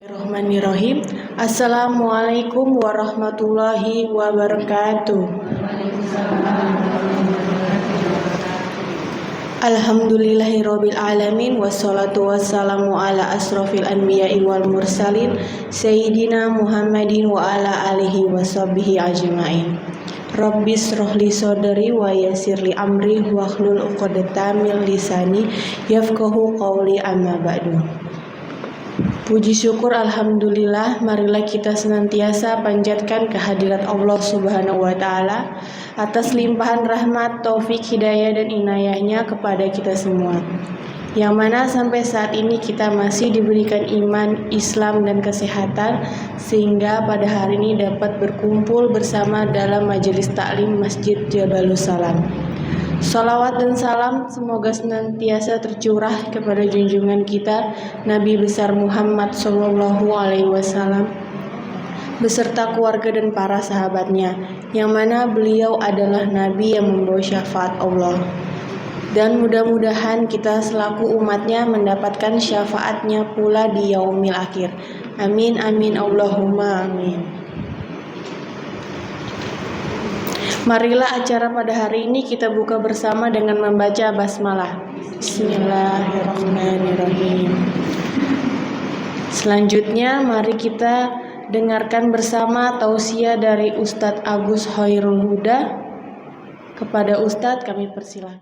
Bismillahirrahmanirrahim. Assalamualaikum warahmatullahi wabarakatuh. Alhamdulillahirabbil alamin wassalatu wassalamu ala asrofil anbiya'i wal mursalin sayyidina Muhammadin wa ala alihi washabbihi ajmain. Rabbis rohli sodri wa yassirli amri wahlul 'uqdatam min lisani yafqahu qawli amma ba'du. Puji syukur alhamdulillah, marilah kita senantiasa panjatkan kehadirat Allah Subhanahu wa taala atas limpahan rahmat, taufik, hidayah dan inayahnya kepada kita semua. Yang mana sampai saat ini kita masih diberikan iman, Islam dan kesehatan sehingga pada hari ini dapat berkumpul bersama dalam majelis taklim Masjid Jabalus Salam. Salawat dan salam semoga senantiasa tercurah kepada junjungan kita Nabi besar Muhammad SAW beserta keluarga dan para sahabatnya, yang mana beliau adalah Nabi yang membawa syafaat Allah. Dan mudah-mudahan kita selaku umatnya mendapatkan syafaatnya pula di yaumil akhir. Amin amin Allahumma amin. Marilah acara pada hari ini kita buka bersama dengan membaca basmalah. Bismillahirrahmanirrahim. Selanjutnya mari kita dengarkan bersama tausiah dari Ustadz Agus Khairul Huda. Kepada Ustadz kami persilakan.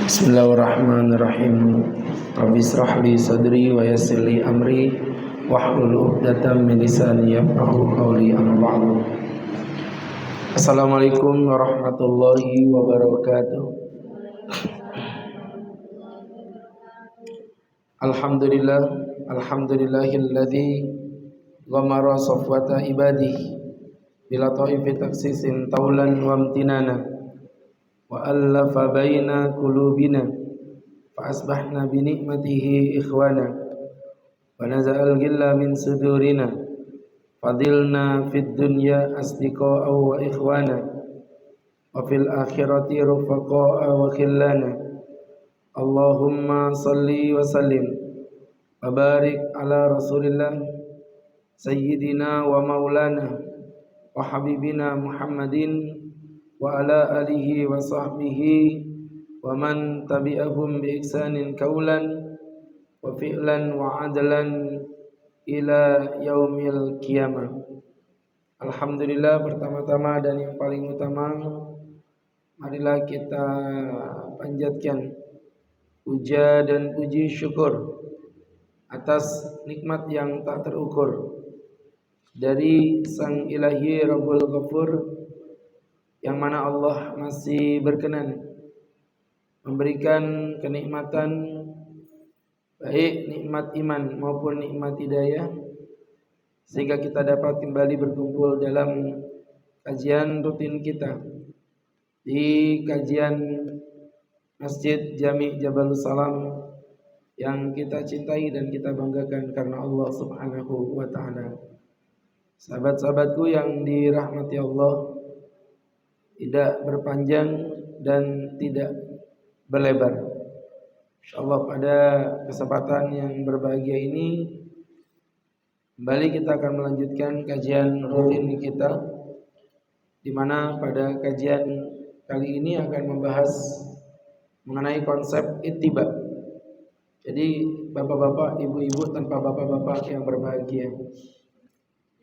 Bismillahirrahmanirrahim. Rabbi israh li sadri wa yassir li amri wahlul 'uqdatam min lisani yafqahu qawli. Amma ba'du. Assalamualaikum warahmatullahi wabarakatuh. Alhamdulillahilladzi ghamara safwata ibadihi bila ta'ifi taksisin taulan wa amtinana wa allafa baina qulubina fa asbahna bi ni'matihi ikhwana wa naza'al ghilla min sudurina fadilna fid dunya asdiqa'a wa ikhwana wa fil akhirati rufaqa'a wa khillana. Allahumma salli wa sallim wa barik ala rasulillah sayyidina wa maulana wa habibina Muhammadin wa ala alihi wa sahbihi wa man tabi'ahum bi ihsanin kaulan wa fi'lan wa adlan ila yaumil qiyamah. Alhamdulillah, pertama-tama dan yang paling utama, marilah kita panjatkan puja dan puji syukur atas nikmat yang tak terukur dari Sang Ilahi Rabbul Ghafur, yang mana Allah masih berkenan memberikan kenikmatan, baik nikmat iman maupun nikmat hidayah, sehingga kita dapat kembali berkumpul dalam kajian rutin kita di kajian Masjid Jami' Jabalus Salam yang kita cintai dan kita banggakan karena Allah Subhanahu wa taala. Sahabat-sahabatku yang dirahmati Allah, tidak berpanjang dan tidak berlebar, insyaallah pada kesempatan yang berbahagia ini kembali kita akan melanjutkan kajian rutin kita, di mana pada kajian kali ini akan membahas mengenai konsep ittiba. Jadi bapak-bapak, ibu-ibu tanpa bapak-bapak yang berbahagia,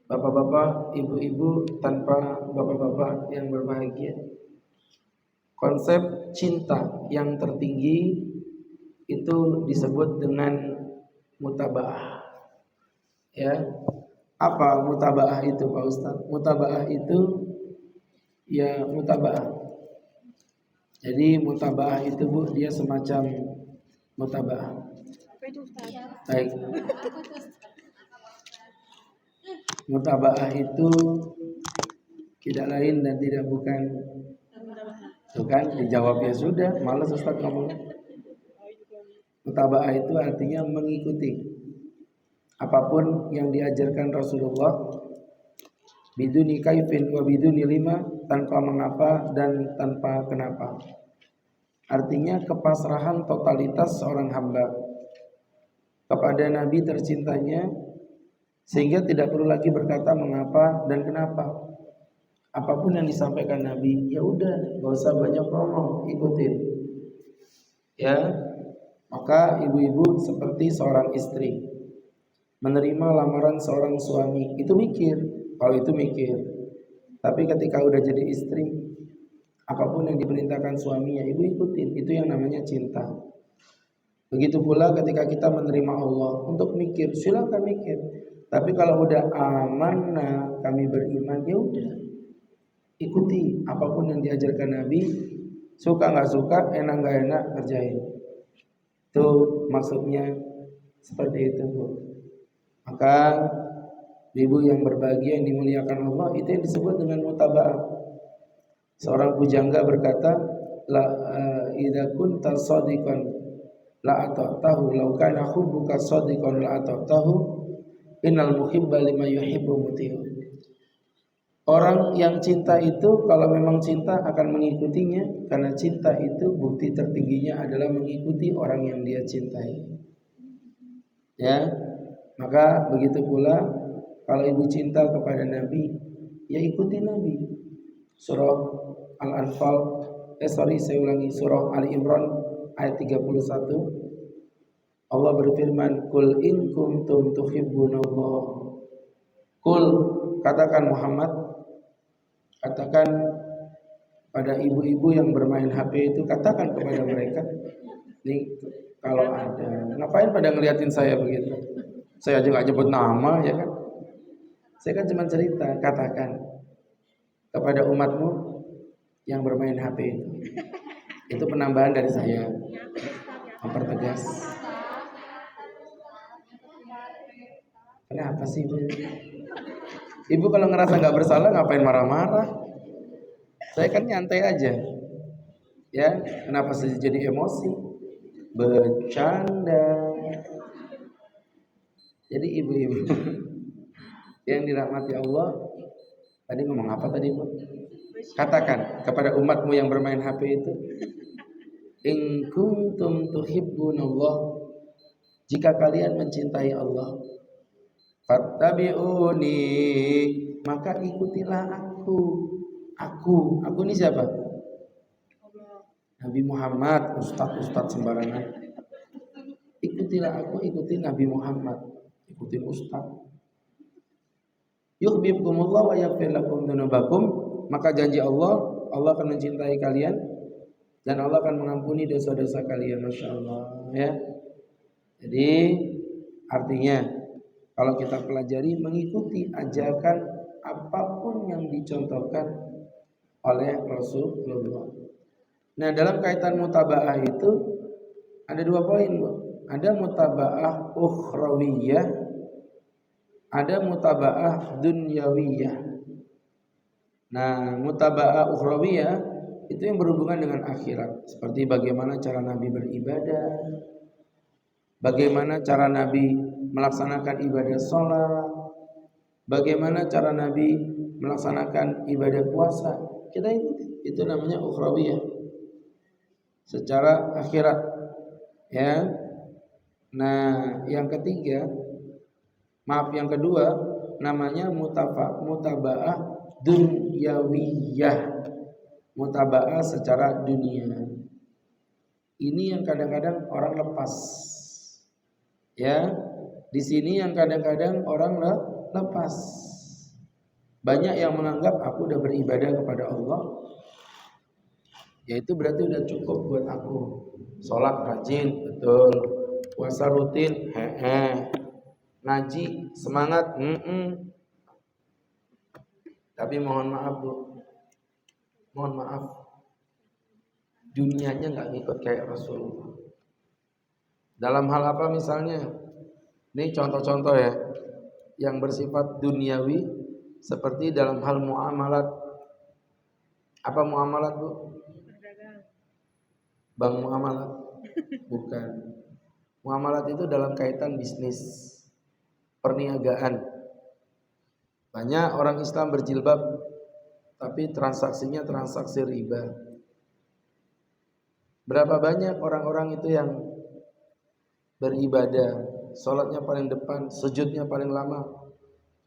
bapak-bapak, ibu-ibu tanpa bapak-bapak yang berbahagia. Konsep cinta yang tertinggi itu disebut dengan mutabaah. Ya, apa mutabaah itu, Pak Ustaz? Mutabaah itu ya mutabaah. Jadi mutabaah itu, Bu, dia semacam mutabaah. Apa itu, Ustaz? Baik. Mutabaah itu tidak lain dan tidak bukan. Tuh kan, dijawabnya sudah, malas Ustaz ngomong. Mutabaah itu artinya mengikuti apapun yang diajarkan Rasulullah, biduni kaifin wa biduni lima, tanpa mengapa dan tanpa kenapa. Artinya kepasrahan totalitas seorang hamba kepada Nabi tercintanya, sehingga tidak perlu lagi berkata mengapa dan kenapa. Apapun yang disampaikan Nabi, ya udah, gak usah banyak ngomong, ikutin. Ya, maka ibu-ibu seperti seorang istri menerima lamaran seorang suami, itu mikir, kalau itu mikir. Tapi ketika udah jadi istri, apapun yang diperintahkan suaminya, ibu ikutin. Itu yang namanya cinta. Begitu pula ketika kita menerima Allah, untuk mikir, silakan mikir. Tapi kalau udah amanah, kami beriman, ya udah, ikuti apapun yang diajarkan Nabi. Suka nggak suka, enak nggak enak, kerjain. Itu maksudnya seperti itu, Bu. Maka ibu yang berbahagia yang dimuliakan Allah, itu yang disebut dengan mutaba'ah. Seorang pujangga berkata, la idza kunta shadiqan la ata'tahu law kana hubbuka shadiqan la ata'tahu innal muhibba lima yuhibbu muti'u. Orang yang cinta itu kalau memang cinta akan mengikutinya, karena cinta itu bukti tertingginya adalah mengikuti orang yang dia cintai. Ya, maka begitu pula kalau ibu cinta kepada Nabi, ya ikuti Nabi. Surah Al-Anfal, Surah Ali Imran ayat 31. Allah berfirman, "Qul in kuntum tuhibbunallah." Qul, katakan Muhammad, katakan pada ibu-ibu yang bermain HP itu, katakan kepada mereka, nih kalau ada, ngapain pada ngeliatin saya begitu? Saya aja nggak nyebut nama, ya kan? Saya kan cuma cerita, katakan kepada umatmu yang bermain HP itu. Itu penambahan dari saya, mempertegas. Kenapa sih Ibu? Ibu kalau ngerasa nggak bersalah ngapain marah-marah? Saya kan nyantai aja. Ya, kenapa sih jadi emosi? Bercanda. Jadi ibu-ibu yang dirahmati Allah, tadi ngomong apa tadi, Bu? Katakan kepada umatmu yang bermain HP itu, in kuntum tuhibbunallah, jika kalian mencintai Allah, fattabi'uni, maka ikutilah aku. Aku ini siapa? Nabi Muhammad, ustaz sembarangan. Ikutilah aku, ikuti Nabi Muhammad, ikutin ustaz. Yuhibbukumullah wa yaghfir lakum dzunubakum, maka janji Allah akan mencintai kalian dan Allah akan mengampuni dosa-dosa kalian. Masya Allah, ya. Jadi artinya kalau kita pelajari, mengikuti ajakan apapun yang dicontohkan oleh Rasulullah. Nah, dalam kaitan mutaba'ah itu ada 2 poin, Bu. Ada mutaba'ah ukhrawiyah, ada mutaba'ah dunyawiyah. Nah, mutaba'ah ukhrawiyah itu yang berhubungan dengan akhirat, seperti bagaimana cara Nabi beribadah, bagaimana cara Nabi melaksanakan ibadah sholat, bagaimana cara Nabi melaksanakan ibadah puasa. Kita itu namanya ukhrawiyah, secara akhirat, ya. Nah, yang kedua namanya mutaba'ah dunyawiyah, mutaba'ah secara dunia. Ini yang kadang-kadang orang lepas, ya. Di sini yang kadang-kadang orang lepas. Banyak yang menganggap aku udah beribadah kepada Allah, ya itu berarti udah cukup buat aku. Sholat rajin, betul. Puasa rutin, ngaji semangat, Tapi mohon maaf, Bu, dunianya nggak ngikut kayak Rasulullah. Dalam hal apa misalnya? Ini contoh-contoh ya, yang bersifat duniawi, seperti dalam hal muamalat. Apa muamalat, Bu? Bank muamalat? Bukan. Muamalat itu dalam kaitan bisnis, perniagaan. Banyak orang Islam berjilbab, tapi transaksinya transaksi riba. Berapa banyak orang-orang itu yang beribadah sholatnya paling depan, sujudnya paling lama,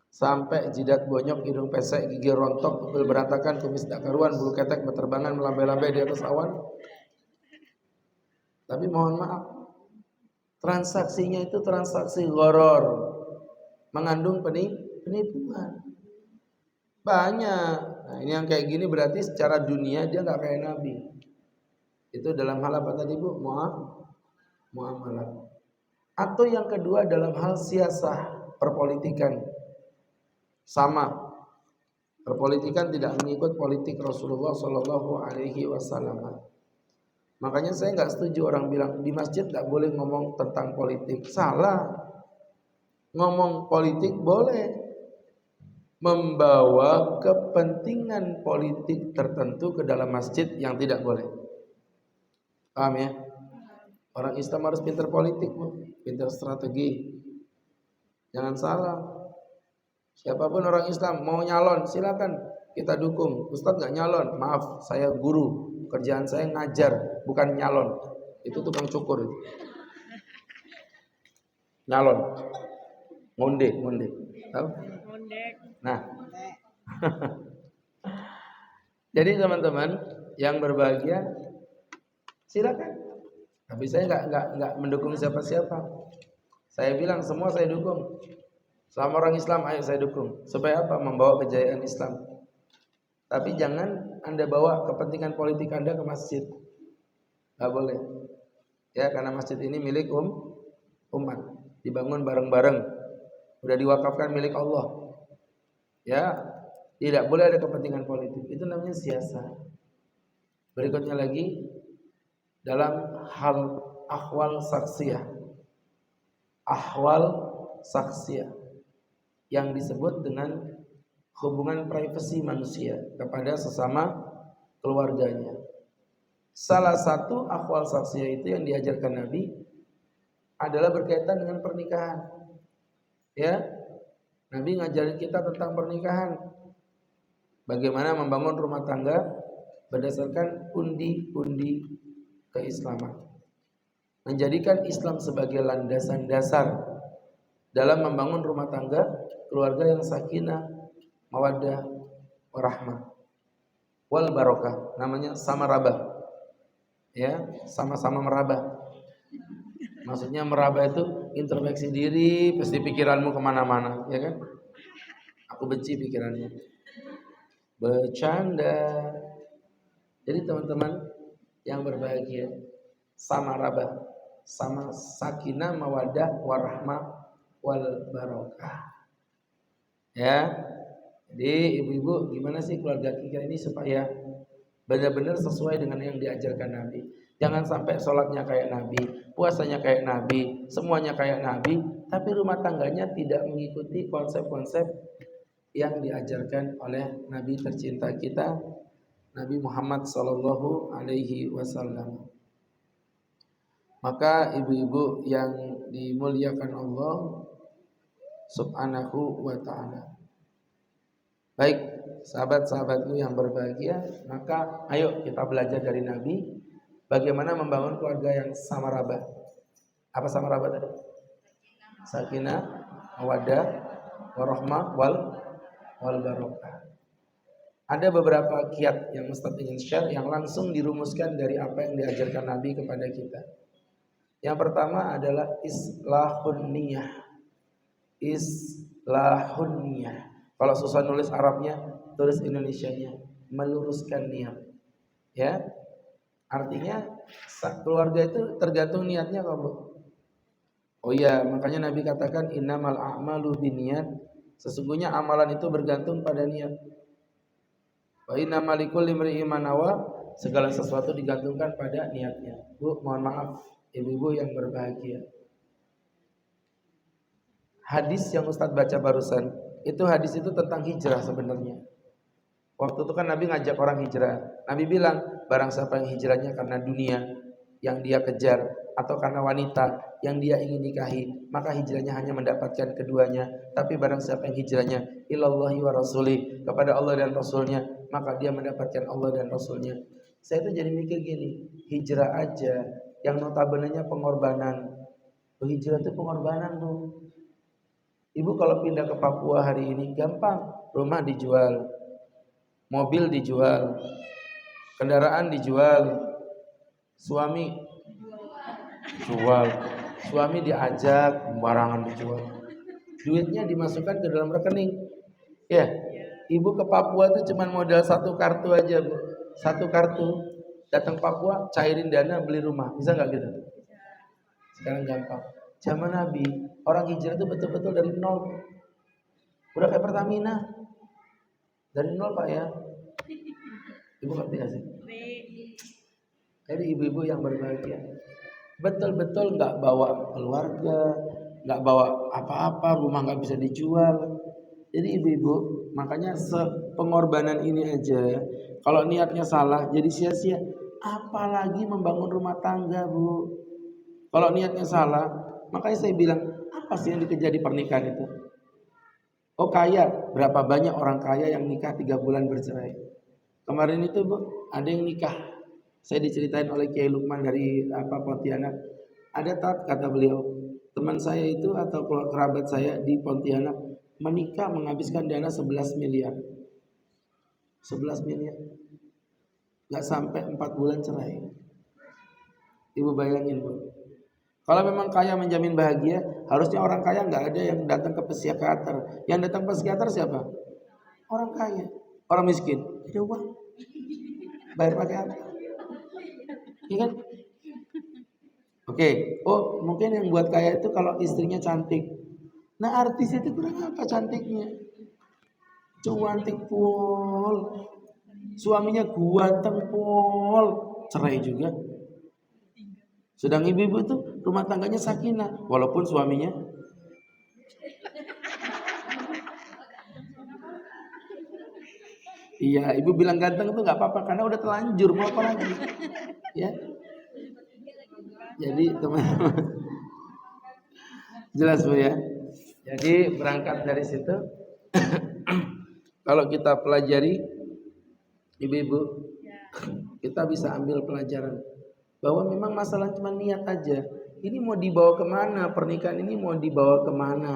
sampai jidat bonyok, hidung pesek, gigi rontok, pupil berantakan, kumis tak karuan, bulu ketek berterbangan melambai-lambai di atas awan. Tapi mohon maaf, transaksinya itu transaksi gharar, mengandung penipuan. Banyak. Nah, ini yang kayak gini berarti secara dunia dia nggak kayak Nabi. Itu dalam hal apa tadi Bu? Muamalah. Atau yang kedua dalam hal siasah, perpolitikan. Sama. Perpolitikan tidak mengikut politik Rasulullah Shallallahu Alaihi Wasallam. Makanya saya nggak setuju orang bilang di masjid nggak boleh ngomong tentang politik. Salah. Ngomong politik boleh. Membawa kepentingan politik tertentu ke dalam masjid yang tidak boleh. Paham ya? Orang Islam harus pintar politik, pintar strategi. Jangan salah. Siapapun orang Islam mau nyalon, silakan kita dukung. Ustadz nggak nyalon, maaf, saya guru. Kerjaan saya ngajar, bukan nyalon. Itu tukang cukur. Nyalon, ngonde. Tahu? Nah, jadi teman-teman yang berbahagia, silakan. Tapi saya nggak mendukung siapa-siapa. Saya bilang semua saya dukung. Selama orang Islam, ayo saya dukung. Supaya apa? Membawa kejayaan Islam. Tapi jangan Anda bawa kepentingan politik Anda ke masjid. Nggak boleh. Ya, karena masjid ini milik umat. Dibangun bareng-bareng. Udah diwakafkan milik Allah. Ya, tidak boleh ada kepentingan politik. Itu namanya siasat. Berikutnya lagi dalam hal ahwal saksiyah. Ahwal saksiyah yang disebut dengan hubungan privasi manusia kepada sesama keluarganya. Salah satu ahwal saksiyah itu yang diajarkan Nabi adalah berkaitan dengan pernikahan. Ya, Nabi ngajarin kita tentang pernikahan. Bagaimana membangun rumah tangga berdasarkan pundi-pundi keislaman. Menjadikan Islam sebagai landasan dasar dalam membangun rumah tangga keluarga yang sakinah, mawaddah, warahmah, wal barokah. Namanya sama rabah. Ya, sama-sama merabah. Maksudnya meraba itu introspeksi diri, pasti pikiranmu kemana-mana, ya kan? Aku benci pikirannya. Bercanda. Jadi teman-teman yang berbahagia, sama raba, sama sakinah, mawadah, warahmah, wal barokah. Ya. Jadi ibu-ibu gimana sih keluarga kita ini supaya benar-benar sesuai dengan yang diajarkan Nabi. Jangan sampai sholatnya kayak Nabi, puasanya kayak Nabi, semuanya kayak Nabi, tapi rumah tangganya tidak mengikuti konsep-konsep yang diajarkan oleh Nabi tercinta kita, Nabi Muhammad Sallallahu Alaihi Wasallam. Maka ibu-ibu yang dimuliakan Allah Subhanahu wa Ta'ala. Baik, sahabat-sahabatku yang berbahagia, maka ayo kita belajar dari Nabi. Bagaimana membangun keluarga yang samarabah. Apa samarabah tadi? Sakinah, mawaddah, warahmah, wal barokah. Ada beberapa kiat yang Ustaz ingin share yang langsung dirumuskan dari apa yang diajarkan Nabi kepada kita. Yang pertama adalah islahun niyah. Islahun niyah. Kalau susah nulis Arabnya, tulis Indonesianya. Meluruskan niat. Ya. Artinya keluarga itu tergantung niatnya kalau. Oh iya, makanya Nabi katakan innamal a'malu binniyat. Sesungguhnya amalan itu bergantung pada niat. Wa innamal likulli imri'in ma nawa. Segala sesuatu digantungkan pada niatnya. Bu, mohon maaf, ibu-ibu yang berbahagia. Hadis yang Ustadz baca barusan, hadis itu tentang hijrah sebenarnya. Waktu itu kan Nabi ngajak orang hijrah. Nabi bilang, barang siapa yang hijrahnya karena dunia yang dia kejar atau karena wanita yang dia ingin nikahi, maka hijrahnya hanya mendapatkan keduanya. Tapi barang siapa yang hijrahnya ilallahi wa rasulih, kepada Allah dan Rasulnya, maka dia mendapatkan Allah dan Rasulnya. Saya tuh jadi mikir gini, hijrah aja yang notabenenya pengorbanan, Hijrah itu pengorbanan tuh. Ibu kalau pindah ke Papua hari ini gampang, rumah dijual, mobil dijual, kendaraan dijual, suami jual, suami diajak, barangan dijual, duitnya dimasukkan ke dalam rekening. Ya, ibu ke Papua tuh cuma modal satu kartu aja, Bu. Satu kartu, datang Papua, cairin dana beli rumah, bisa nggak gitu? Sekarang gampang. Zaman Nabi, orang hijrah itu betul-betul dari nol. Udah kayak Pertamina. Dari nol Pak ya. Ibu ngerti gak sih? Jadi ibu-ibu yang berbahagia. Betul-betul nggak bawa keluarga, nggak bawa apa-apa, rumah nggak bisa dijual. Jadi ibu-ibu, makanya pengorbanan ini aja, kalau niatnya salah jadi sia-sia. Apalagi membangun rumah tangga, Bu. Kalau niatnya salah, makanya saya bilang, apa sih yang dikejar di pernikahan itu? Oh kaya, berapa banyak orang kaya yang nikah 3 bulan bercerai. Kemarin itu Bu, ada yang nikah. Saya diceritain oleh Kiai Lukman dari Pontianak. Ada kata beliau, teman saya itu atau kerabat saya di Pontianak menikah menghabiskan dana 11 miliar. 11 miliar. Gak sampai 4 bulan cerai. Ibu bayangin Bu. Kalau memang kaya menjamin bahagia, harusnya orang kaya nggak ada yang datang ke psikiater. Yang datang ke psikiater siapa? Orang kaya. Orang miskin, ada uang. Bayar pakai apa? Iya kan? Oke. Oh, mungkin yang buat kaya itu kalau istrinya cantik. Nah, artis itu kurang apa cantiknya? Cantik pol. Suaminya ganteng pol. Cerai juga. Sedang ibu-ibu itu rumah tangganya sakinah, walaupun suaminya iya, ibu bilang ganteng itu nggak apa-apa karena udah telanjur, mau apa lagi, ya. Jadi teman-teman, jelas Bu ya. Jadi berangkat dari situ, kalau kita pelajari, ibu-ibu, kita bisa ambil pelajaran bahwa memang masalah cuma niat aja. Ini mau dibawa kemana? Pernikahan ini mau dibawa kemana?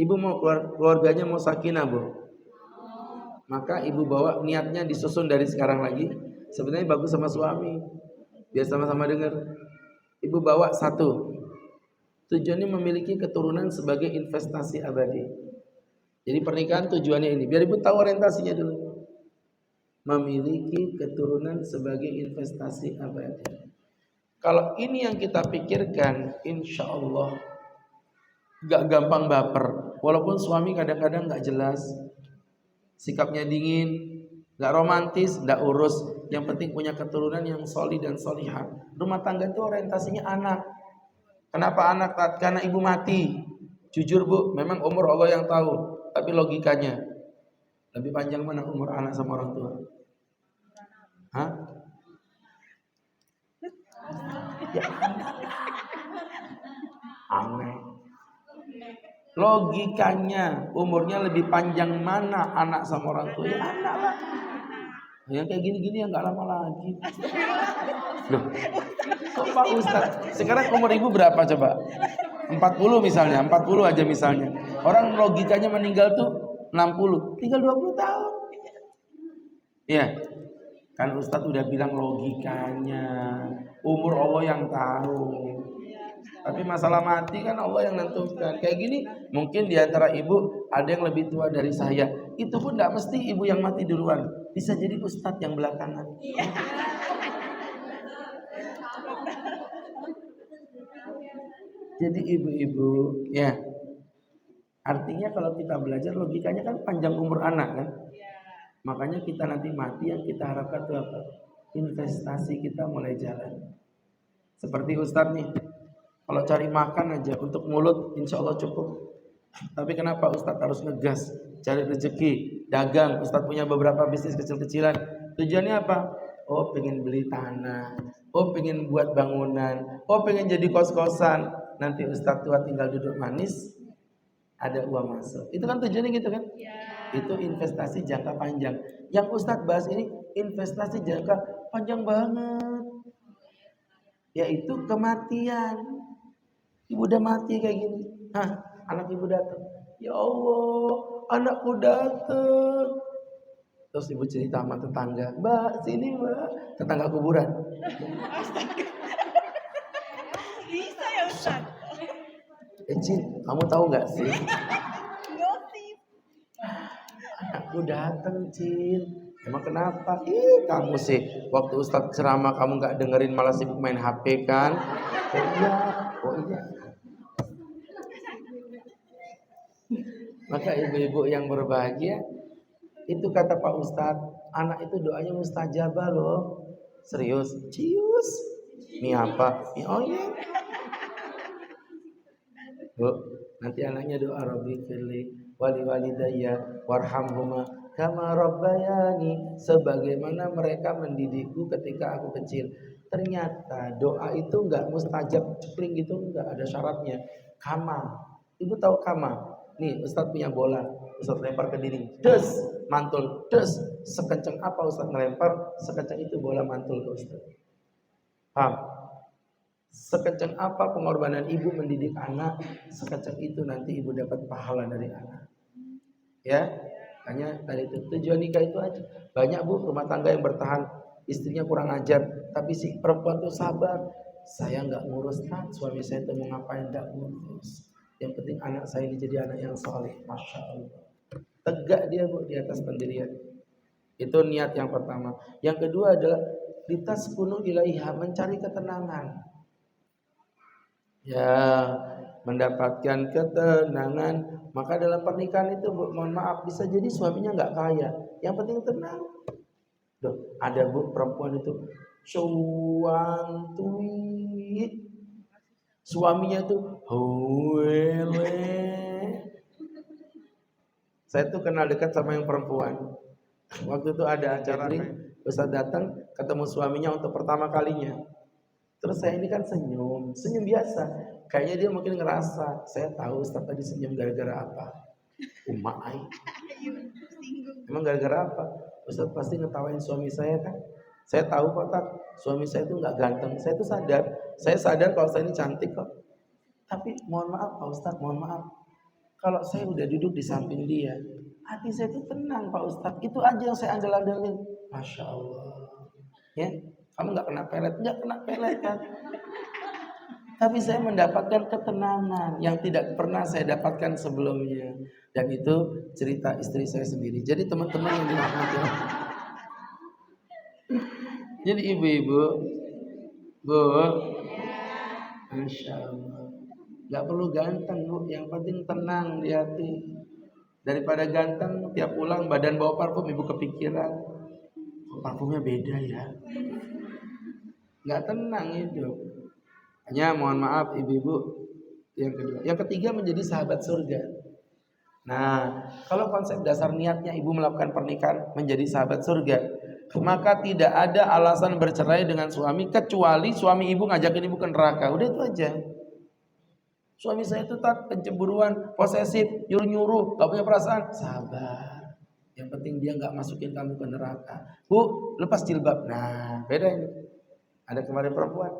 Ibu mau keluarganya mau sakinah Bu. Maka ibu bawa niatnya disusun dari sekarang lagi. Sebenarnya bagus sama suami, biar sama-sama dengar. Ibu bawa satu, tujuannya memiliki keturunan sebagai investasi abadi. Jadi pernikahan tujuannya ini, biar ibu tahu orientasinya dulu. Memiliki keturunan sebagai investasi abadi. Kalau ini yang kita pikirkan, insya Allah gak gampang baper. Walaupun suami kadang-kadang gak jelas, sikapnya dingin, gak romantis, gak urus. Yang penting punya keturunan yang solih dan solihah. Rumah tangga itu orientasinya anak. Kenapa anak? Karena ibu mati. Jujur Bu, memang umur Allah yang tahu. Tapi logikanya, lebih panjang mana umur anak sama orang tua? Hah? Ya aneh. Logikanya umurnya lebih panjang mana anak sama orang tua? Ya anak lah. Yang kayak gini-gini yang gak lama lagi. Loh, kok Pak Ustadz? Sekarang umur ibu berapa coba? 40 misalnya, 40 aja misalnya. Orang logikanya meninggal tuh 60, tinggal 20 tahun. Iya. Kan Ustadz udah bilang logikanya, umur Allah yang tahu. Tapi masalah mati kan Allah yang nentukan. Kayak gini, mungkin diantara ibu ada yang lebih tua dari saya. Itu pun tidak mesti ibu yang mati duluan. Bisa jadi Ustadz yang belakangan. Jadi ibu-ibu, ya. Artinya kalau kita belajar logikanya kan panjang umur anak kan. Makanya kita nanti mati yang kita harapkan itu apa? Investasi kita mulai jalan. Seperti Ustadz nih, kalau cari makan aja untuk mulut insya Allah cukup. Tapi kenapa Ustadz harus ngegas cari rezeki, dagang? Ustadz punya beberapa bisnis kecil-kecilan. Tujuannya apa? Oh pengen beli tanah, oh pengen buat bangunan, oh pengen jadi kos-kosan. Nanti Ustadz tua tinggal duduk manis, ada uang masuk. Itu kan tujuannya gitu kan? Itu investasi jangka panjang. Yang Ustadz bahas ini investasi jangka panjang banget, yaitu kematian. Ibu udah mati kayak gini. Anak ibu datang. Ya Allah, anakku datang. Terus ibu cerita sama tetangga, Mbak, sini Mbak. Tetangga kuburan. Bisa ya Ustaz? Cin, kamu tahu nggak sih? Gosip. Anakku datang, Cin. Emang kenapa? Kamu sih, waktu Ustadz ceramah kamu nggak dengerin, malah sibuk main HP kan? Oh iya. Maka ibu-ibu yang berbahagia, itu kata Pak Ustadz, anak itu doanya mustajabah loh. Serius, cius. Ini apa? Oh iya. Bu, nanti anaknya doa Rabbi firli wali walidayya warhamhuma kama rabbayani, sebagaimana mereka mendidikku ketika aku kecil. Ternyata doa itu enggak mustajab cepling gitu, enggak ada syaratnya. Kama. Ibu tahu kama? Nih, Ustadz punya bola. Ustadz lempar ke dinding. Des, mantul. Des, sekencang apa Ustadz ngelempar, sekencang itu bola mantul ke Ustadz. Paham? Sekencang apa pengorbanan ibu mendidik anak, sekencang itu nanti ibu dapat pahala dari anak. Ya, hanya dari itu. Tujuan nikah itu aja. Banyak bu rumah tangga yang bertahan, istrinya kurang ajar, tapi si perempuan tuh sabar. Saya nggak ngurus, suami saya tuh mau ngapain nggak ngurus. Yang penting anak saya ini jadi anak yang soleh, masya Allah. Tegak dia bu di atas pendirian. Itu niat yang pertama. Yang kedua adalah litaskunu ilaiha, mencari ketenangan. Ya, mendapatkan ketenangan. Maka dalam pernikahan itu, bu, mohon maaf, bisa jadi suaminya nggak kaya, yang penting tenang. Duh, ada bu perempuan itu cuang tuit, suaminya tuh huele. Saya tuh kenal dekat sama yang perempuan. Waktu itu ada acara, Ustaz datang ketemu suaminya untuk pertama kalinya. Terus saya ini kan senyum biasa. Kayaknya dia mungkin ngerasa, saya tahu Ustaz tadi senyum gara-gara apa. Umai. Emang gara-gara apa? Ustaz pasti ngetawain suami saya kan. Saya tahu kok, tak, suami saya itu nggak ganteng. Saya tuh sadar. Saya sadar kalau saya ini cantik kok. Tapi mohon maaf Pak Ustaz, mohon maaf. Kalau saya udah duduk di samping dia, hati saya tuh tenang Pak Ustaz. Itu aja yang saya andal-andalin. Masya Allah. Ya. Kamu nggak kena pelet? Nggak kena pelet kan? Tapi saya mendapatkan ketenangan yang tidak pernah saya dapatkan sebelumnya. Dan itu cerita istri saya sendiri. Jadi teman-teman yang dirahmati Allah. Jadi ibu-ibu, bu, Masya Allah. Nggak perlu ganteng bu, yang penting tenang di hati. Daripada ganteng, tiap pulang badan bawa parfum, ibu kepikiran, parfumnya beda ya. Nggak tenang hidup. Hanya mohon maaf ibu-ibu. Yang kedua, yang ketiga menjadi sahabat surga. Nah, kalau konsep dasar niatnya ibu melakukan pernikahan menjadi sahabat surga, maka tidak ada alasan bercerai dengan suami kecuali suami ibu ngajakin ibu ke neraka. Udah itu aja. Suami saya itu tak pencemburuan, posesif, nyuruh-nyuruh, gak punya perasaan. Sabar. Yang penting dia nggak masukin kamu ke neraka. Bu, lepas jilbab. Nah, beda ini. Ada kemarin perempuan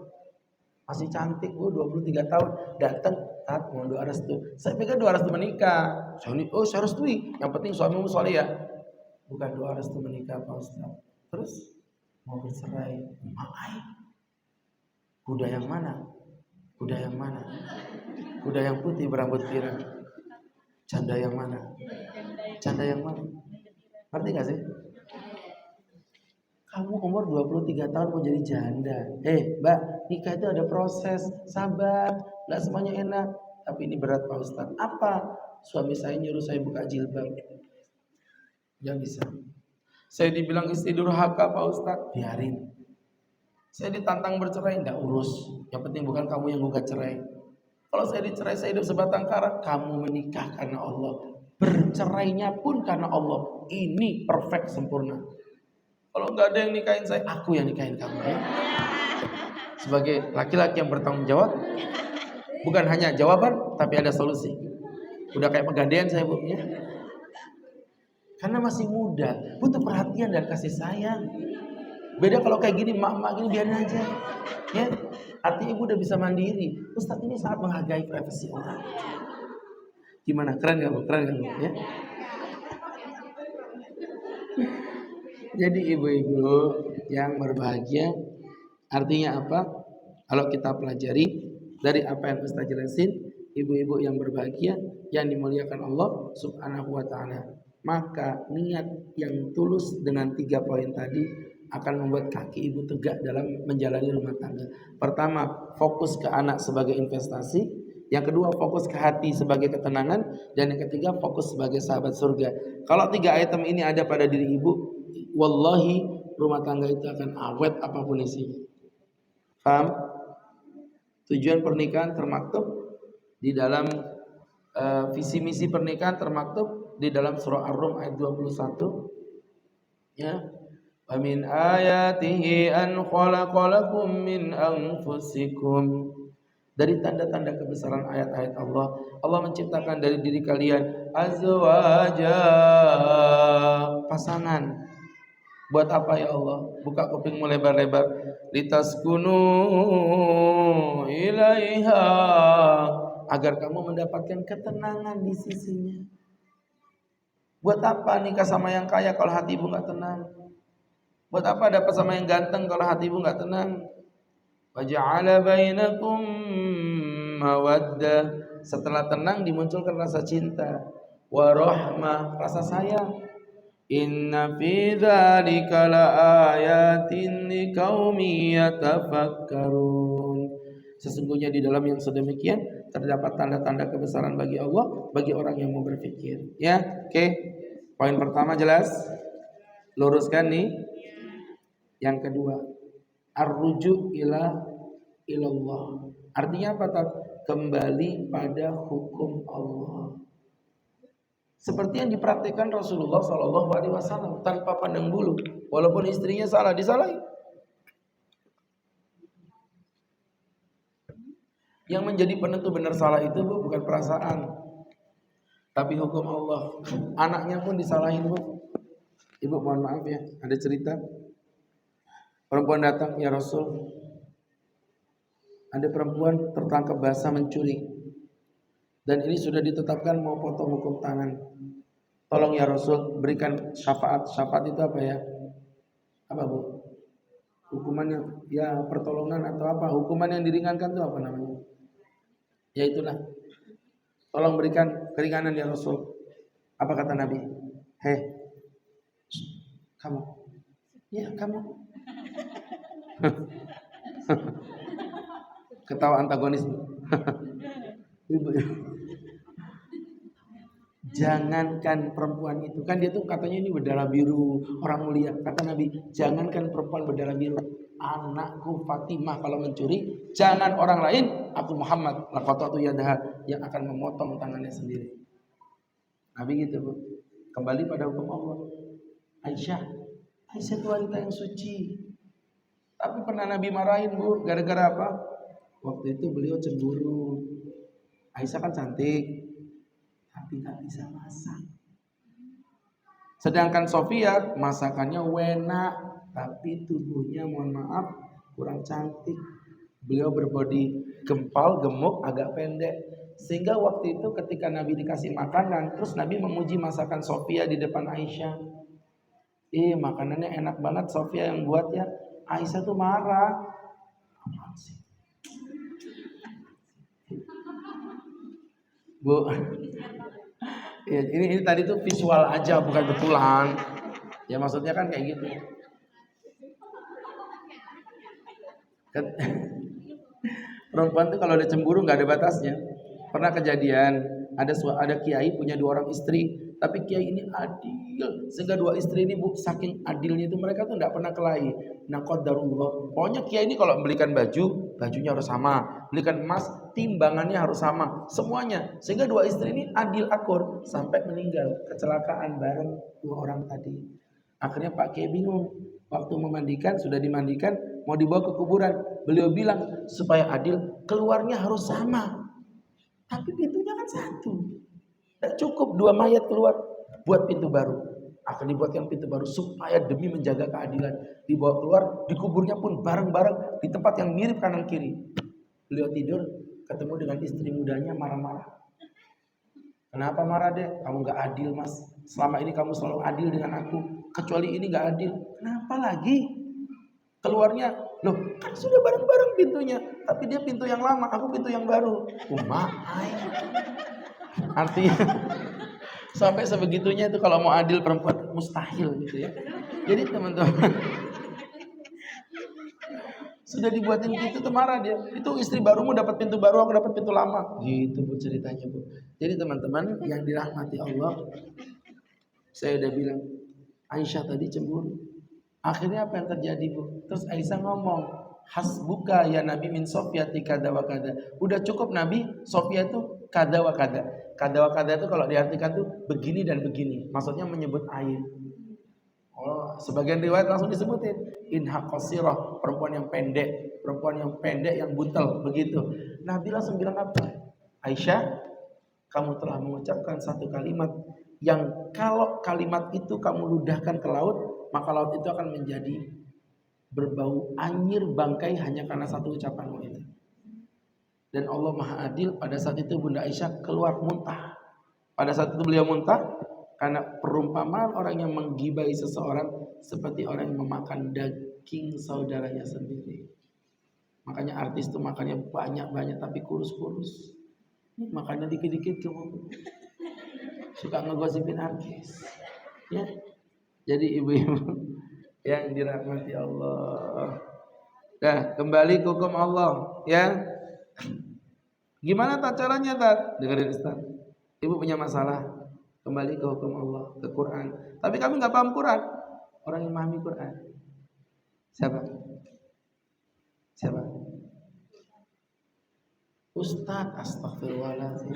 masih cantik bu, 23 tahun, datang, Tat, mau doa restu. Saya pikir doa restu menikah. Saya restui. Yang penting suamimu soleh ya. Bukan doa restu menikah Pak Ustaz. Terus mau bercerai. Maai. Kuda yang mana? Kuda yang mana? Kuda yang putih berambut pirang. Janda yang mana? Janda yang mana? Ngerti gak sih? Kamu umur 23 tahun mau jadi janda. Mbak, nikah itu ada proses, sabar, gak semuanya enak. Tapi ini berat Pak Ustadz. Apa? Suami saya nyuruh saya buka jilbab. Gak bisa. Saya dibilang istri durhaka Pak Ustadz. Biarin. Saya ditantang bercerai, gak urus. Yang penting bukan kamu yang gugat cerai. Kalau saya dicerai, saya hidup sebatang kara. Kamu menikah karena Allah. Bercerainya pun karena Allah. Ini perfect, sempurna. Kalau nggak ada yang nikahin saya, aku yang nikahin kamu ya. Sebagai laki-laki yang bertanggung jawab, bukan hanya jawaban, tapi ada solusi. Udah kayak pegadaian saya bu ya. Karena masih muda, butuh perhatian dan kasih sayang. Beda kalau kayak gini, mak-mak gini biarin aja. Ya, artinya ibu udah bisa mandiri. Ustadz ini sangat menghargai privasi orang. Gimana? Keren gak bu? Keren gak bu? Ya? Jadi ibu-ibu yang berbahagia artinya apa? Kalau kita pelajari dari apa yang Ustaz jelasin, ibu-ibu yang berbahagia yang dimuliakan Allah Subhanahu wa taala, maka niat yang tulus dengan 3 poin tadi akan membuat kaki ibu tegak dalam menjalani rumah tangga. Pertama, fokus ke anak sebagai investasi. Yang kedua, fokus ke hati sebagai ketenangan. Dan yang ketiga, fokus sebagai sahabat surga. Kalau 3 item ini ada pada diri ibu, wallahi rumah tangga itu akan awet apapun isinya. Paham? Tujuan pernikahan termaktub di dalam visi misi pernikahan termaktub di dalam surah Ar-Rum ayat 21. Ya. Wa min ayatihi an khalaqalakum min anfusikum. Dari tanda-tanda kebesaran ayat-ayat Allah, Allah menciptakan dari diri kalian azwaja, pasangan. Buat apa ya Allah? Buka kupingmu lebar-lebar. Litaskunu ilaiha, agar kamu mendapatkan ketenangan di sisinya. Buat apa nikah sama yang kaya kalau hati ibu gak tenang? Buat apa dapat sama yang ganteng kalau hati ibu gak tenang? Waja'ala bainakum mawaddah, setelah tenang dimunculkan rasa cinta, warahmah, rasa sayang. Inna fi dzalika laayatin liqaumin yatafakkarun. Sesungguhnya di dalam yang sedemikian terdapat tanda-tanda kebesaran bagi Allah, bagi orang yang mau berpikir. Ya, oke. Poin pertama jelas. Luruskan nih. Yang kedua, ar-rujuk ilallah. Artinya apa? Kembali pada hukum Allah. Seperti yang dipraktikkan Rasulullah SAW tanpa pandang bulu, walaupun istrinya salah disalahin. Yang menjadi penentu benar salah itu bu, bukan perasaan, tapi hukum Allah. Anaknya pun disalahin bu. Ibu mohon maaf ya, ada cerita. Perempuan datang, ya Rasul, ada perempuan tertangkap basah mencuri. Dan ini sudah ditetapkan mau potong hukum tangan. Tolong ya Rasul berikan syafaat. Syafaat itu apa ya? Apa bu? Hukumannya ya pertolongan atau apa? Hukuman yang diringankan itu apa namanya? Ya itulah. Tolong berikan keringanan ya Rasul. Apa kata Nabi? Hei, kamu. Ya kamu. Ketawa antagonis. Ibu. Jangankan perempuan itu, kan dia tuh katanya ini berdarah biru, orang mulia. Kata Nabi, jangankan perempuan berdarah biru, anakku Fatimah kalau mencuri, jangan orang lain, aku Muhammad laqatatu yadaha, yang akan memotong tangannya sendiri. Nabi gitu bu. Kembali pada hukum Allah. Aisyah itu wanita yang suci, tapi pernah Nabi marahin bu, gara-gara apa? Waktu itu beliau cemburu. Aisyah kan cantik, tapi gak bisa masak. Sedangkan Sofia masakannya enak, tapi tubuhnya mohon maaf kurang cantik. Beliau berbodi gempal, gemuk, agak pendek. Sehingga waktu itu ketika Nabi dikasih makanan, terus Nabi memuji masakan Sofia di depan Aisyah. Makanannya enak banget Sofia yang buat ya. Aisyah tuh marah. Bu, ya, ini tadi tuh visual aja bukan betulan. Ya maksudnya kan kayak gitu. Perempuan tuh kalau ada cemburu nggak ada batasnya. Pernah kejadian ada kiai punya 2 orang istri, tapi kiai ini adil sehingga 2 istri ini bu saking adilnya itu mereka tuh nggak pernah kelahi. Nah qadarullah, pokoknya kiai ini kalau belikan baju, bajunya harus sama, belikan emas, timbangannya harus sama, semuanya. Sehingga 2 istri ini adil akur sampai meninggal kecelakaan bareng 2 orang tadi. Akhirnya Pak Kiai bingung, waktu memandikan sudah dimandikan, mau dibawa ke kuburan. Beliau bilang supaya adil keluarnya harus sama, tapi pintunya kan satu. Tidak cukup 2 mayat keluar, buat pintu baru. Akan dibuatkan pintu baru supaya demi menjaga keadilan. Dibawa keluar, dikuburnya pun bareng-bareng di tempat yang mirip kanan kiri. Beliau tidur, ketemu dengan istri mudanya marah-marah. Kenapa marah deh? Kamu gak adil mas. Selama ini kamu selalu adil dengan aku. Kecuali ini gak adil. Kenapa lagi? Keluarnya, loh kan sudah bareng-bareng pintunya. Tapi dia pintu yang lama, aku pintu yang baru. Artinya sampai sebegitunya itu kalau mau adil perempuan mustahil gitu ya. Jadi teman-teman, sudah dibuatin pintu tuh marah dia. Itu istri barumu dapat pintu baru, aku dapat pintu lama. Gitu Bu ceritanya Bu. Jadi teman-teman yang dirahmati Allah, saya udah bilang Aisyah tadi cemburu. Akhirnya apa yang terjadi Bu? Terus Aisyah ngomong, hasbuka ya Nabi min Sofiyati kada wa kada. Udah cukup Nabi, Sofia itu kada wa kada. Kada wa kada itu kalau diartikan tuh begini dan begini. Maksudnya menyebut aib. Oh, sebagian riwayat langsung disebutin inha qasirah, perempuan yang pendek yang buntel begitu. Nabi langsung bilang apa? Aisyah, kamu telah mengucapkan satu kalimat yang kalau kalimat itu kamu ludahkan ke laut, maka laut itu akan menjadi berbau anyir bangkai hanya karena satu ucapanmu itu. Dan Allah Maha Adil, pada saat itu Bunda Aisyah keluar muntah. Pada saat itu beliau muntah karena perumpamaan orang yang menggibai seseorang seperti orang yang memakan daging saudaranya sendiri. Makanya artis itu makannya banyak-banyak tapi kurus-kurus. Makannya dikit-dikit cuma suka ngegosipin artis. Ya. Jadi ibu-ibu yang dirahmati Allah. Nah, kembali ke hukum Allah, ya. Gimana caranya, Tat? Dengerin Ustaz. Ibu punya masalah, kembali ke hukum Allah, ke Quran. Tapi kami nggak paham Quran. Orang yang memahami Quran. Siapa? Ustaz, astagfirullahaladzim.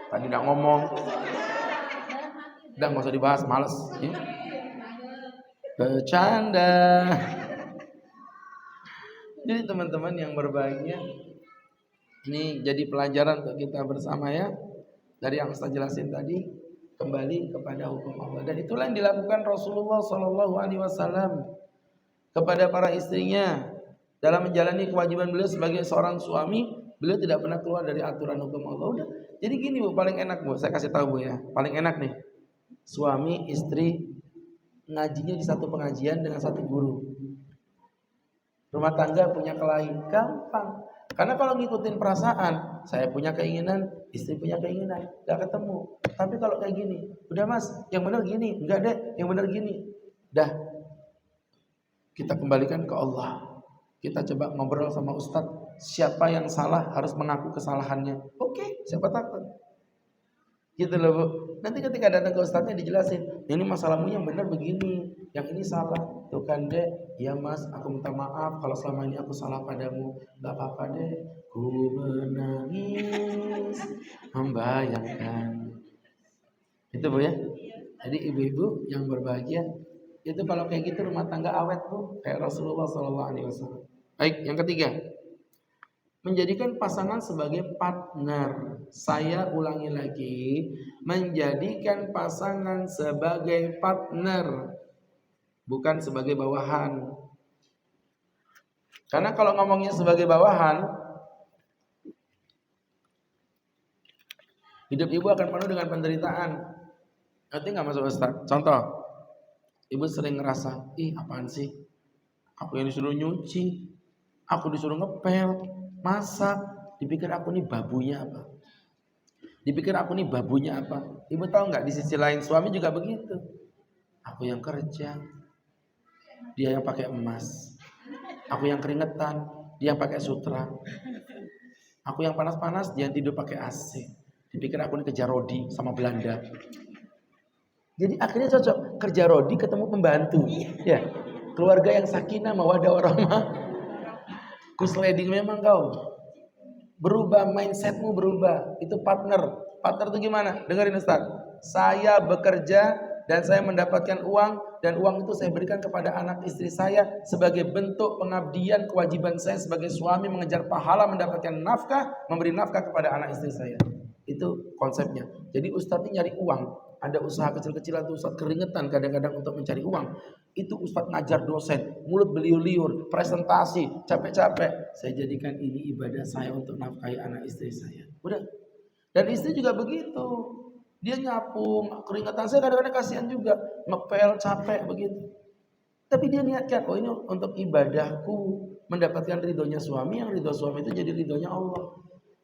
Tadi nggak ngomong. Udah nggak usah dibahas, males. Ya? Bercanda. Jadi teman-teman yang berbahagia, ini jadi pelajaran untuk kita bersama ya. Dari yang saya jelasin tadi, kembali kepada hukum Allah. Dan itulah yang dilakukan Rasulullah SAW kepada para istrinya dalam menjalani kewajiban beliau sebagai seorang suami. Beliau tidak pernah keluar dari aturan hukum Allah. Udah. Jadi gini Bu, paling enak Bu, saya kasih tahu Bu ya. Paling enak nih, suami istri ngajinya di satu pengajian dengan satu guru. Rumah tangga punya kelahi, gampang. Karena kalau ngikutin perasaan, saya punya keinginan, istri punya keinginan, gak ketemu. Tapi kalau kayak gini, udah mas, yang benar gini, enggak deh, yang benar gini. Dah, kita kembalikan ke Allah. Kita coba ngobrol sama Ustadz, siapa yang salah harus mengaku kesalahannya. Oke, siapa takut? Gitu loh Bu. Nanti ketika datang ke Ustadznya dijelasin, ini masalahmu yang benar begini, yang ini salah. Tuh kan dek, ya mas, aku minta maaf kalau selama ini aku salah padamu. Gak apa-apa deh, ku menangis membayangkan. Itu Bu ya. Jadi ibu-ibu yang berbahagia, itu kalau kayak gitu rumah tangga awet Bu, kayak Rasulullah SAW. Baik, yang ketiga, menjadikan pasangan sebagai partner. Saya ulangi lagi, menjadikan pasangan sebagai partner, bukan sebagai bawahan. Karena kalau ngomongnya sebagai bawahan, hidup ibu akan penuh dengan penderitaan. Nanti nggak masuk Ustaz. Contoh, ibu sering ngerasa, ih apaan sih? Aku yang disuruh nyuci, aku disuruh ngepel, masak, dipikir aku nih babunya apa? Dipikir aku nih babunya apa? Ibu tahu nggak, di sisi lain suami juga begitu. Aku yang kerja, dia yang pakai emas. Aku yang keringetan, dia yang pakai sutra. Aku yang panas-panas, dia yang tidur pakai AC. Dipikir aku nih kerja rodi sama Belanda. Jadi akhirnya cocok, kerja rodi ketemu pembantu. Ya, keluarga yang sakinah mawaddah warahmah. Kusleding memang kau. Berubah, mindsetmu berubah. Itu partner. Partner itu gimana? Dengerin Ustaz. Saya bekerja dan saya mendapatkan uang, dan uang itu saya berikan kepada anak istri saya sebagai bentuk pengabdian kewajiban saya sebagai suami, mengejar pahala, mendapatkan nafkah, memberi nafkah kepada anak istri saya. Itu konsepnya. Jadi Ustaz ini nyari uang. ada usaha kecil-kecilan tuh Ustaz, keringetan kadang-kadang untuk mencari uang. Itu Ustaz ngajar dosen, mulut beliau liur, presentasi, capek-capek. Saya jadikan ini ibadah saya untuk nafkahi anak istri saya. Udah. Dan istri juga begitu. Dia nyapu, keringetan. Saya kadang-kadang kasihan juga, ngepel, capek begitu. Tapi dia niatkan, oh ini untuk ibadahku, mendapatkan ridhonya suami, yang ridho suami itu jadi ridhonya Allah.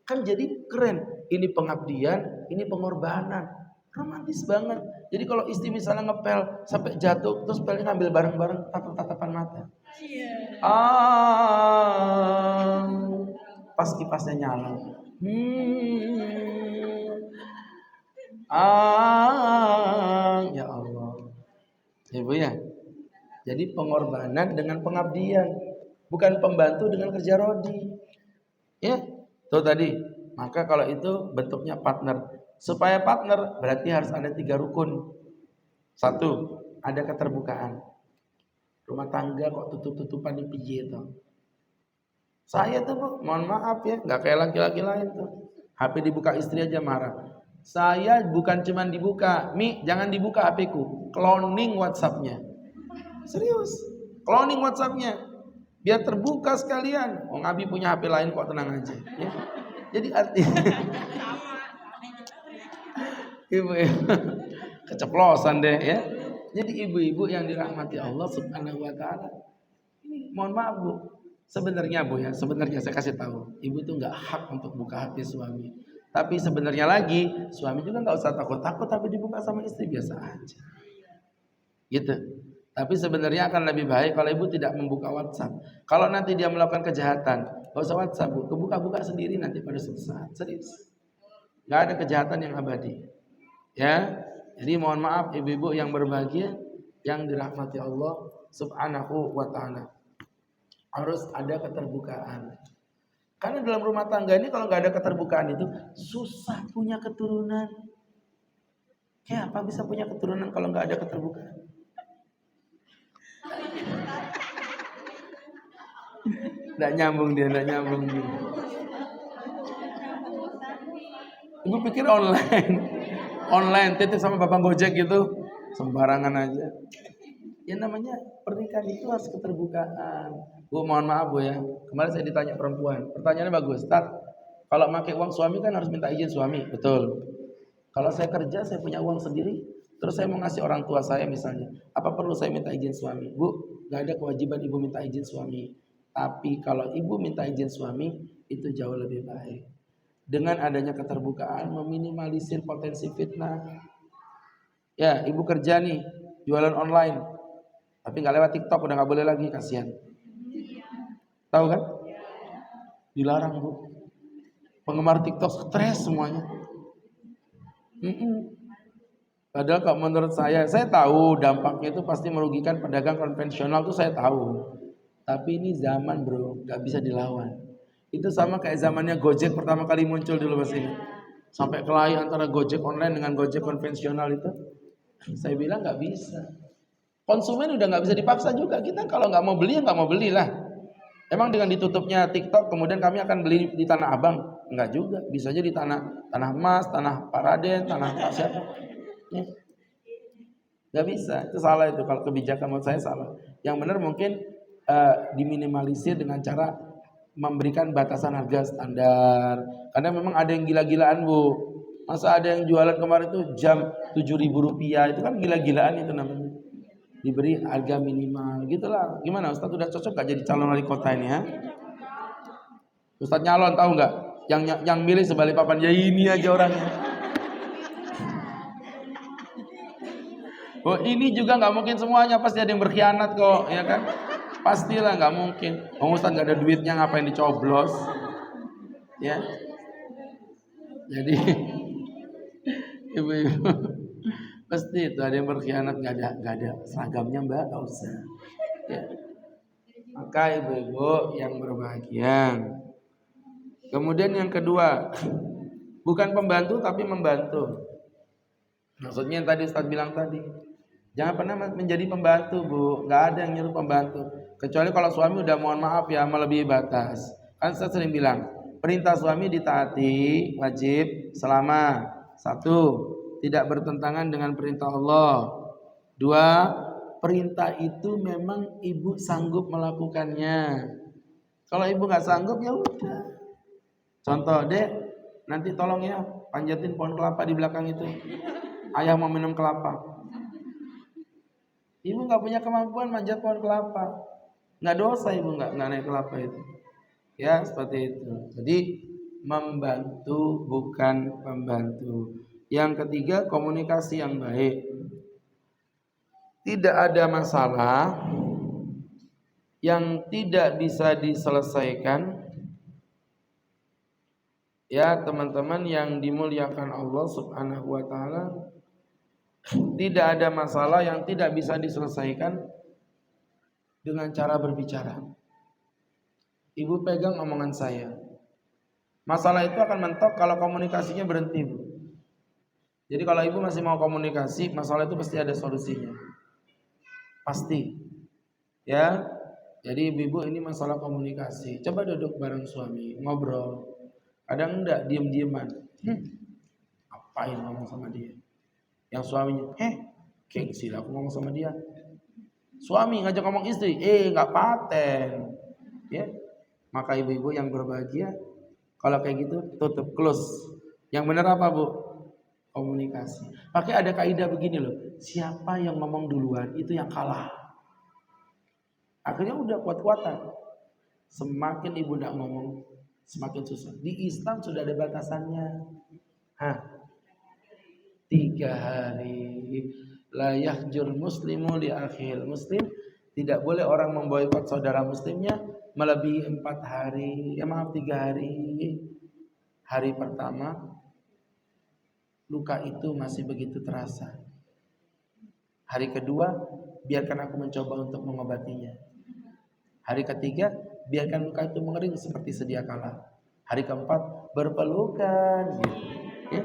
Kan jadi keren. Ini pengabdian, ini pengorbanan. Romantis banget. Jadi kalau istri misalnya ngepel sampai jatuh, terus pelnya ngambil bareng-bareng, tatap-tatapan mata. Pas kipasnya nyala. Ya Allah. Ibu ya. Jadi pengorbanan dengan pengabdian, bukan pembantu dengan kerja rodi. Ya. Tuh tadi, maka kalau itu bentuknya partner. Supaya partner berarti harus ada 3 rukun. 1, ada keterbukaan. Rumah tangga kok tutup-tutupan di piye tuh. Saya tuh Bu, mohon maaf ya, nggak kayak laki-laki lain tuh. HP dibuka istri aja marah. Saya bukan cuman dibuka, Mi jangan dibuka HP-ku, cloning WhatsApp-nya. Serius, cloning WhatsApp-nya. Biar terbuka sekalian. Oh Abi punya HP lain kok, tenang aja. Ya. Jadi artinya ibu keceplosan deh ya. Jadi ibu-ibu yang dirahmati Allah Subhanahu wa taala. Ini mohon maaf Bu. Sebenarnya Bu ya, sebenarnya saya kasih tahu, ibu itu nggak hak untuk buka HP suami. Tapi sebenarnya lagi, suami juga nggak usah takut-takut tapi dibuka sama istri biasa aja. Gitu. Tapi sebenarnya akan lebih baik kalau ibu tidak membuka WhatsApp. Kalau nanti dia melakukan kejahatan, gak usah WhatsApp Bu, kebuka-buka sendiri nanti pada suatu saat. Serius. Gak ada kejahatan yang abadi. Ya. Jadi mohon maaf ibu-ibu yang berbahagia, yang dirahmati Allah Subhanahu wa taala. Harus ada keterbukaan. Karena dalam rumah tangga ini kalau gak ada keterbukaan itu susah punya keturunan. Ya, apa bisa punya keturunan kalau gak ada keterbukaan? Nggak nyambung dia. Ibu pikir online titip sama bapak Gojek gitu, sembarangan aja. Ya namanya pernikahan itu harus keterbukaan. Bu mohon maaf Bu ya, kemarin saya ditanya perempuan, pertanyaannya bagus. Tat, kalau pakai uang suami kan harus minta izin suami, betul. Kalau saya kerja, saya punya uang sendiri, terus saya mau ngasih orang tua saya misalnya, apa perlu saya minta izin suami? Bu, nggak ada kewajiban ibu minta izin suami. Tapi kalau ibu minta izin suami, itu jauh lebih baik. Dengan adanya keterbukaan, meminimalisir potensi fitnah. Ya, ibu kerja nih, jualan online. Tapi nggak lewat TikTok, udah nggak boleh lagi, kasihan. Tahu kan? Dilarang Bu. Penggemar TikTok stres semuanya. Padahal kalau menurut saya tahu dampaknya itu pasti merugikan pedagang konvensional tuh saya tahu. Tapi ini zaman bro, gak bisa dilawan. Itu sama kayak zamannya Gojek pertama kali muncul dulu Mas ini. Sampai kelahi antara Gojek online dengan Gojek konvensional itu. Saya bilang gak bisa. Konsumen udah gak bisa dipaksa juga. Kita kalau gak mau beli ya gak mau belilah. Emang dengan ditutupnya TikTok kemudian kami akan beli di Tanah Abang? Enggak juga. Bisa aja di tanah emas, tanah Pak Raden, tanah Pak siapa. Ya. Gak bisa. Itu salah itu. Kalau kebijakan menurut saya salah. Yang benar mungkin diminimalisir dengan cara memberikan batasan harga standar. Karena memang ada yang gila-gilaan Bu. Masa ada yang jualan kemarin itu jam Rp7.000, itu kan gila-gilaan itu namanya. Diberi harga minimal, gitulah. Gimana Ustadz udah cocok gak jadi calon wali kota ini ya? Ustadz nyalon tahu nggak? Yang milih sebalik papan ya ini aja orangnya. Oh ini juga nggak mungkin semuanya, pasti ada yang berkhianat kok, ya kan? Pastilah nggak mungkin. Ustadz nggak ada duitnya ngapain dicoblos? Ya. Jadi ibu-ibu pasti itu ada yang berkhianat, nggak ada seragamnya Mbak, nggak usah. Ya. Maka ibu-ibu yang berbahagia. Kemudian yang kedua, bukan pembantu tapi membantu. Maksudnya yang tadi Ustadz bilang tadi, jangan pernah menjadi pembantu Bu, nggak ada yang nyuruh pembantu. Kecuali kalau suami udah mohon maaf ya melebihi batas. Kan saya sering bilang, perintah suami ditaati wajib selama 1, tidak bertentangan dengan perintah Allah. 2, perintah itu memang ibu sanggup melakukannya. Kalau ibu nggak sanggup ya udah. Contoh, Dek, nanti tolong ya panjatin pohon kelapa di belakang itu. Ayah mau minum kelapa. Ibu nggak punya kemampuan manjat pohon kelapa, nggak dosa ibu nggak naik kelapa itu. Ya seperti itu. Jadi membantu bukan pembantu. Yang ketiga, komunikasi yang baik. Tidak ada masalah yang tidak bisa diselesaikan. Ya teman-teman yang dimuliakan Allah Subhanahu wa ta'ala, tidak ada masalah yang tidak bisa diselesaikan dengan cara berbicara. Ibu pegang omongan saya. Masalah itu akan mentok kalau komunikasinya berhenti, Bu. Jadi kalau ibu masih mau komunikasi, masalah itu pasti ada solusinya. Pasti. Ya. Jadi ibu-ibu ini masalah komunikasi. Coba duduk bareng suami, ngobrol. Kadang enggak diem-dieman. Apain ngomong sama dia? Yang suaminya, gengsi lah aku ngomong sama dia. Suami ngajak ngomong istri, nggak paten. Ya. Maka ibu-ibu yang berbahagia, kalau kayak gitu tutup, close. Yang benar apa, Bu? Komunikasi. Pakai ada kaidah begini loh, siapa yang ngomong duluan itu yang kalah. Akhirnya udah kuat-kuatan. Semakin ibu tidak ngomong, semakin susah. Di Islam sudah ada batasannya. 3 hari. La yahjur muslimu li akhil muslim. Tidak boleh orang memboikot saudara muslimnya melebihi 4 hari. 3 hari. Hari pertama luka itu masih begitu terasa. Hari kedua, biarkan aku mencoba untuk mengobatinya. Hari ketiga, biarkan luka itu mengering seperti sedia kala. Hari keempat, berpelukan. Gitu. Ya?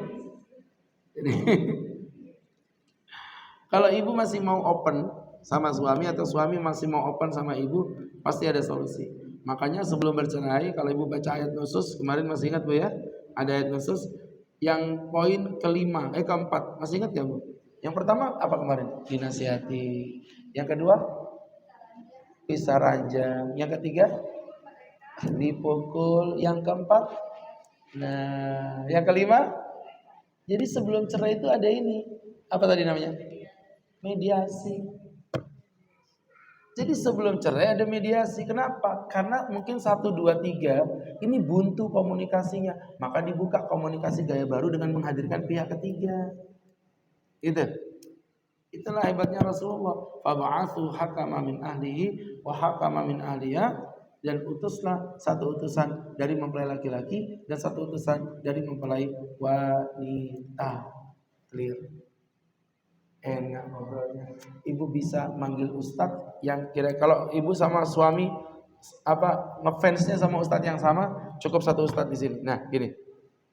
Jadi, kalau ibu masih mau open sama suami atau suami masih mau open sama ibu, pasti ada solusi. Makanya sebelum bercerai, kalau ibu baca ayat nusus, kemarin masih ingat Bu ya? Ada ayat nusus yang poin keempat, masih ingat ya Bu? Yang pertama apa kemarin? Dinasihati. Yang kedua, pisah ranjang. Yang ketiga, dipukul. Yang keempat, yang kelima, jadi sebelum cerai itu ada ini. Apa tadi namanya? Mediasi. Jadi sebelum cerai ada mediasi. Kenapa? Karena mungkin 1, 2, 3 ini buntu komunikasinya. Maka dibuka komunikasi gaya baru dengan menghadirkan pihak ketiga. Itulah hebatnya Rasulullah. Fab'atsu hakama min ahlihi wa hakama min ahliha, dan utuslah satu utusan dari mempelai laki-laki dan satu utusan dari mempelai wanita. Clear. Enak ngobrolnya. Ibu bisa manggil ustadz yang kira kalau ibu sama suami ngefansnya sama ustadz yang sama, cukup satu ustadz di sini. Nah, gini.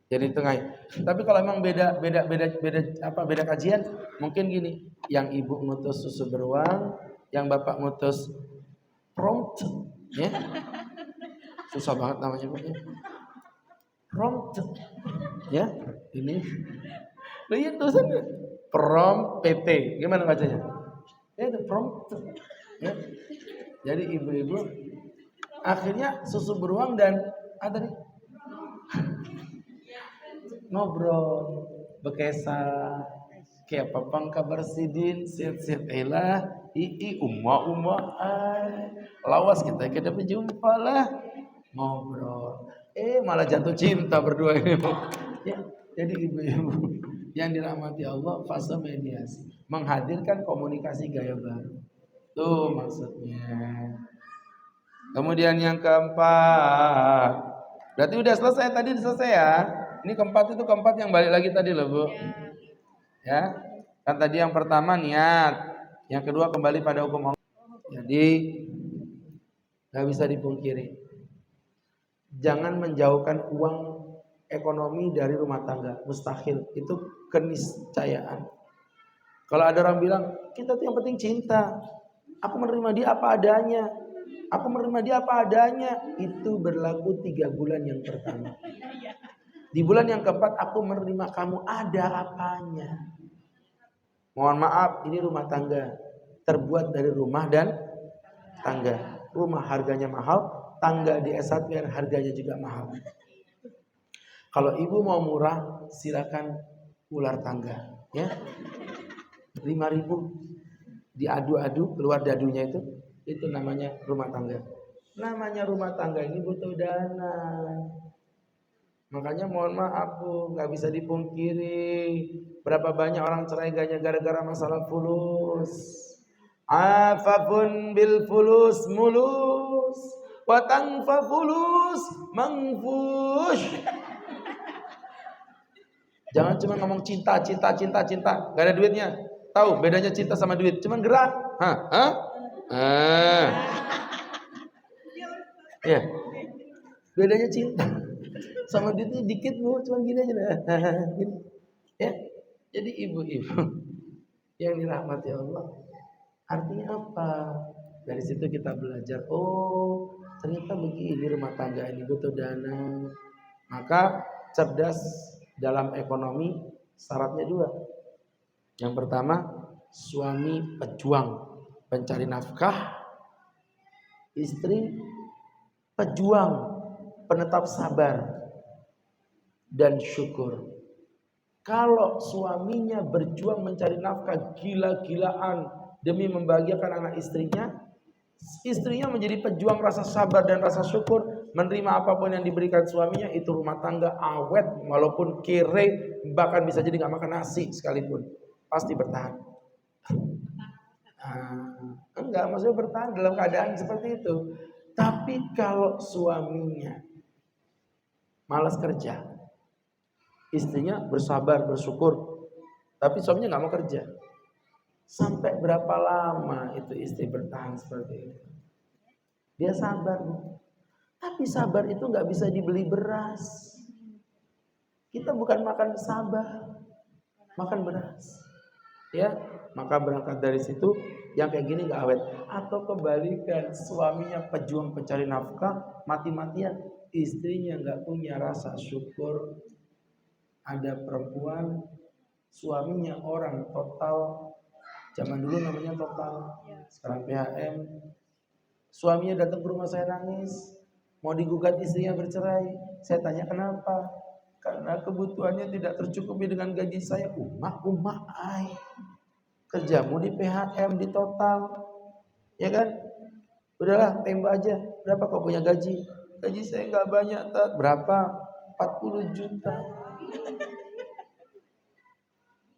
Jadi tengah. Tapi kalau emang beda kajian, mungkin gini. Yang ibu ngutus susu beruang, yang bapak ngutus prompt, ya. Susah banget namanya, Bu. Prompt. Ya, ini. Lihat tulisannya. Prom PT, gimana bacanya? Ya itu prom. Ya. Jadi ibu-ibu akhirnya susu beruang dan tadi ngobrol, bekesa, kayak papang kabar sidin, siat-siat elah, umma, lawas kita berjumpa lah, ngobrol. Malah jatuh cinta berdua ini. Ya, jadi ibu-ibu yang dirahmati Allah, fase mediasi, menghadirkan komunikasi gaya baru. Tuh maksudnya. Kemudian yang keempat, berarti udah selesai tadi, selesai ya. Ini keempat yang balik lagi tadi loh Bu. Ya, kan tadi yang pertama niat, yang kedua kembali pada hukum Allah. Jadi nggak bisa dipungkiri. Jangan menjauhkan uang ekonomi dari rumah tangga, mustahil. Itu keniscayaan. Kalau ada orang bilang, kita tuh yang penting cinta. Aku menerima dia apa adanya. Itu berlaku 3 bulan yang pertama. Di bulan yang keempat, aku menerima kamu ada apanya. Mohon maaf, ini rumah tangga terbuat dari rumah dan tangga. Rumah harganya mahal, tangga di S1 harganya juga mahal. Kalau ibu mau murah, silakan ular tangga, ya. 5.000 diadu-adu keluar dadunya itu namanya rumah tangga. Namanya rumah tangga ini butuh dana. Makanya mohon maaf Bu, nggak bisa dipungkiri berapa banyak orang cerai gara-gara masalah fulus. Afafun bil fulus mulus, watang fa fulus mangfush. Jangan cuma ngomong cinta, nggak ada duitnya. Tahu bedanya cinta sama duit? Cuman gerak. Ya, bedanya cinta sama duitnya dikit Bu, cuman gini aja lah. Ya, jadi ibu-ibu yang dirahmati Allah, artinya apa? Dari situ kita belajar, oh ternyata begini rumah tangga ini butuh dana. Maka cerdas dalam ekonomi syaratnya 2. Yang pertama, suami pejuang pencari nafkah, istri pejuang penetap sabar dan syukur. Kalau suaminya berjuang mencari nafkah gila-gilaan demi membahagiakan anak istrinya, istrinya menjadi pejuang rasa sabar dan rasa syukur, menerima apapun yang diberikan suaminya, itu rumah tangga awet, walaupun kere, bahkan bisa jadi gak makan nasi sekalipun, pasti bertahan. Enggak, maksudnya bertahan dalam keadaan seperti itu. Tapi kalau suaminya malas kerja, istrinya bersabar, bersyukur, tapi suaminya gak mau kerja, sampai berapa lama itu istri bertahan seperti itu? Dia sabar, tapi sabar itu gak bisa dibeli beras. Kita bukan makan sabar, makan beras. Ya, maka berangkat dari situ, yang kayak gini gak awet. Atau kebalikan, suaminya pejuang pencari nafkah, mati-matian, istrinya gak punya rasa syukur. Ada perempuan, suaminya orang total, zaman dulu namanya total, sekarang PHM. Suaminya datang ke rumah saya nangis, mau digugat istrinya bercerai. Saya tanya kenapa? Karena kebutuhannya tidak tercukupi dengan gaji saya. Umah ai. Kerjamu di PHM, di total, ya kan? Udahlah, tembak aja. Berapa kau punya gaji? Gaji saya nggak banyak, Tat. Berapa? 40 juta.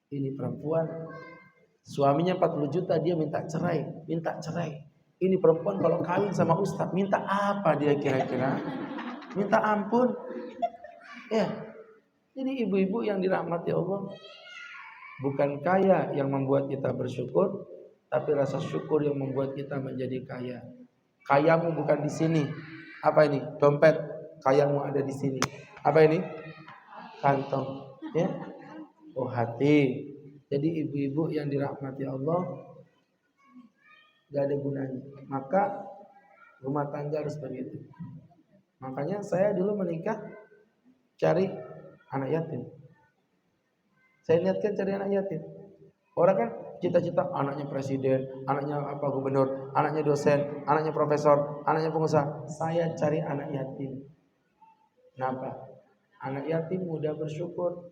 Ini perempuan, suaminya 40 juta, dia minta cerai. Ini perempuan kalau kawin sama ustadz, minta apa dia kira-kira? Minta ampun. Ya, jadi ibu-ibu yang dirahmati Allah, bukan kaya yang membuat kita bersyukur, tapi rasa syukur yang membuat kita menjadi kaya. Kayamu bukan di sini. Apa ini? Dompet. Kayamu ada di sini. Apa ini? Kantong. Ya. Oh, hati. Jadi ibu-ibu yang dirahmati Allah, gak ada gunanya. Maka rumah tangga harus begitu. Makanya saya dulu menikah cari anak yatim. Saya niatkan cari anak yatim. Orang kan cita-cita anaknya presiden, anaknya gubernur, anaknya dosen, anaknya profesor, anaknya pengusaha. Saya cari anak yatim. Kenapa? Anak yatim mudah bersyukur,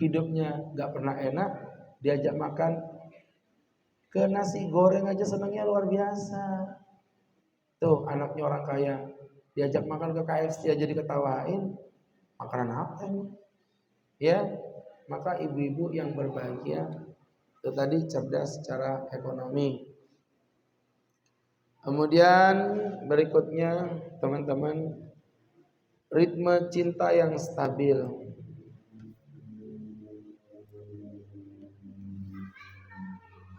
hidupnya gak pernah enak, diajak makan ke nasi goreng aja senangnya luar biasa. Tuh anaknya orang kaya, diajak makan ke KFC aja diketawain, makanan apa ini? Ya, maka ibu-ibu yang berbahagia itu tadi cerdas secara ekonomi. Kemudian berikutnya teman-teman, ritme cinta yang stabil.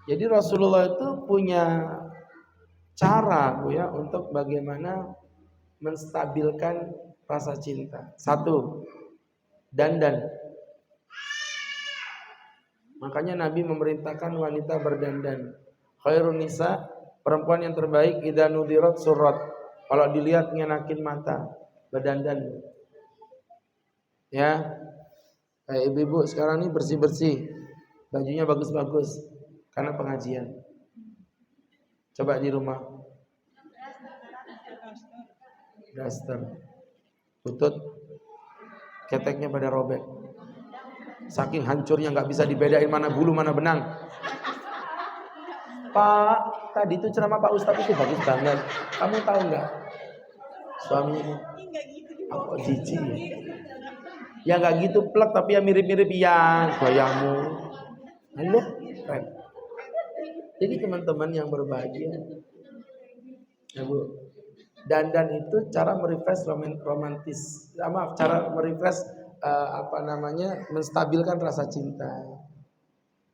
Jadi Rasulullah itu punya cara Bu ya untuk bagaimana menstabilkan rasa cinta. 1, dandan. Makanya Nabi memerintahkan wanita berdandan. Khairun nisa, perempuan yang terbaik idza nudirat surat. Kalau dilihat ngenakin mata, berdandan. Ya. Kayak ibu-ibu sekarang ini bersih-bersih. bajunya bagus-bagus karena pengajian. Coba di rumah, daster, tutut, keteknya pada robek. Saking hancurnya nggak bisa dibedain mana bulu mana benang. Pak, tadi itu ceramah Pak Ustadz itu bagus banget. Kamu tahu nggak? Suami aku jijik ya. Ya nggak gitu plek, tapi ya mirip-mirip ya gayamu. Halo, keren. Jadi teman-teman yang berbahagia, ya Bu, dandan itu cara merefresh romantis, maaf, cara merefresh menstabilkan rasa cinta.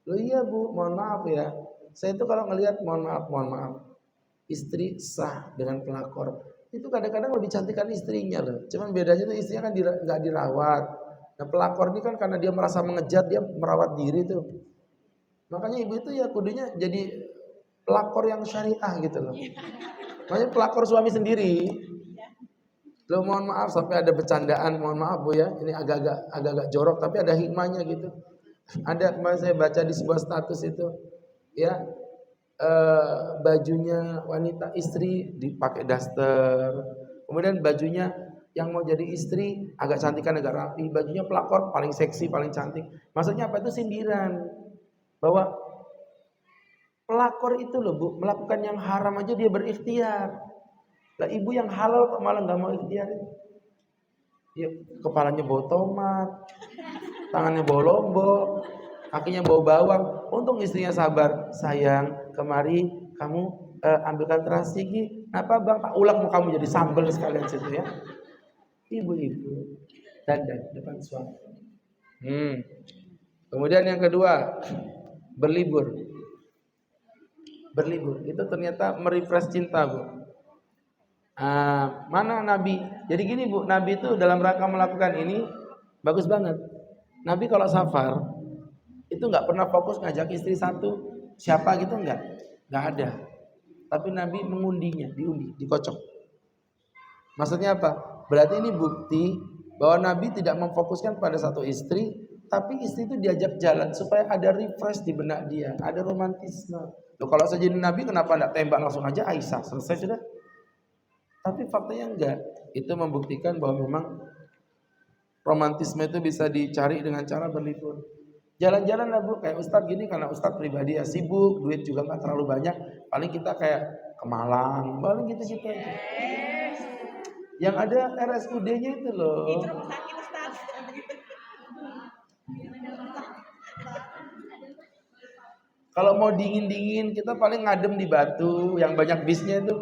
Loh iya Bu, mohon maaf ya, saya itu kalau ngelihat mohon maaf, istri sah dengan pelakor itu kadang-kadang lebih cantik kan istrinya loh. Cuman bedanya tuh istrinya kan nggak dirawat. Nah pelakor ini kan karena dia merasa mengejar, dia merawat diri tuh. Makanya ibu itu ya kudunya jadi pelakor yang syariah gitu loh. Makanya pelakor suami sendiri. Loh mohon maaf sampai ada bercandaan, mohon maaf Bu ya. Ini agak-agak jorok tapi ada hikmahnya gitu. Ada kemarin saya baca di sebuah status itu ya, bajunya wanita istri dipakai daster. Kemudian bajunya yang mau jadi istri agak cantikan, agak rapi. Bajunya pelakor paling seksi, paling cantik. Maksudnya apa? Itu sindiran bahwa pelakor itu loh Bu, melakukan yang haram aja dia berikhtiar. Lah ibu yang halal kok malah nggak mau ikhtiar? Ya, kepalanya bau tomat, tangannya bau lombok, kakinya bau bawang. Untung istrinya sabar. Sayang, kemari kamu ambilkan terasi Gi. Apa Bang, tak ulek mau kamu jadi sambal sekalian situ ya. Ibu-ibu dandan depan suami. Kemudian yang kedua, berlibur. Berlibur itu ternyata merefresh cinta Bu. Mana Nabi? Jadi gini Bu, Nabi itu dalam rangka melakukan ini bagus banget. Nabi kalau safar itu nggak pernah fokus ngajak istri satu siapa gitu, nggak ada. Tapi Nabi mengundinya, dikocok. Maksudnya apa? Berarti ini bukti bahwa Nabi tidak memfokuskan pada satu istri, tapi istri itu diajak jalan supaya ada refresh di benak dia, ada romantisme. Loh, kalau saya jadi Nabi kenapa enggak tembak langsung aja Aisyah, selesai sudah. Tapi faktanya enggak. Itu membuktikan bahwa memang romantisme itu bisa dicari dengan cara berlibur. Jalan-jalan lah Bu, kayak Ustadz gini karena Ustadz pribadi ya sibuk, duit juga enggak terlalu banyak. Paling kita kayak ke Malang, paling gitu-gitu aja. Yang ada RSUD-nya itu loh. Kalau mau dingin-dingin kita paling ngadem di Batu yang banyak bisnya itu.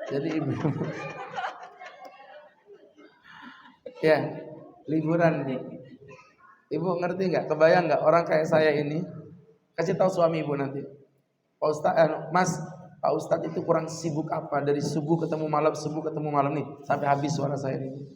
Jadi ibu ya liburan nih. Ibu ngerti nggak? Kebayang nggak orang kayak saya ini? Kasih tahu suami ibu nanti. Pak Ustadz, Mas, Pak Ustadz itu kurang sibuk apa? Dari subuh ketemu malam nih sampai habis suara saya ini.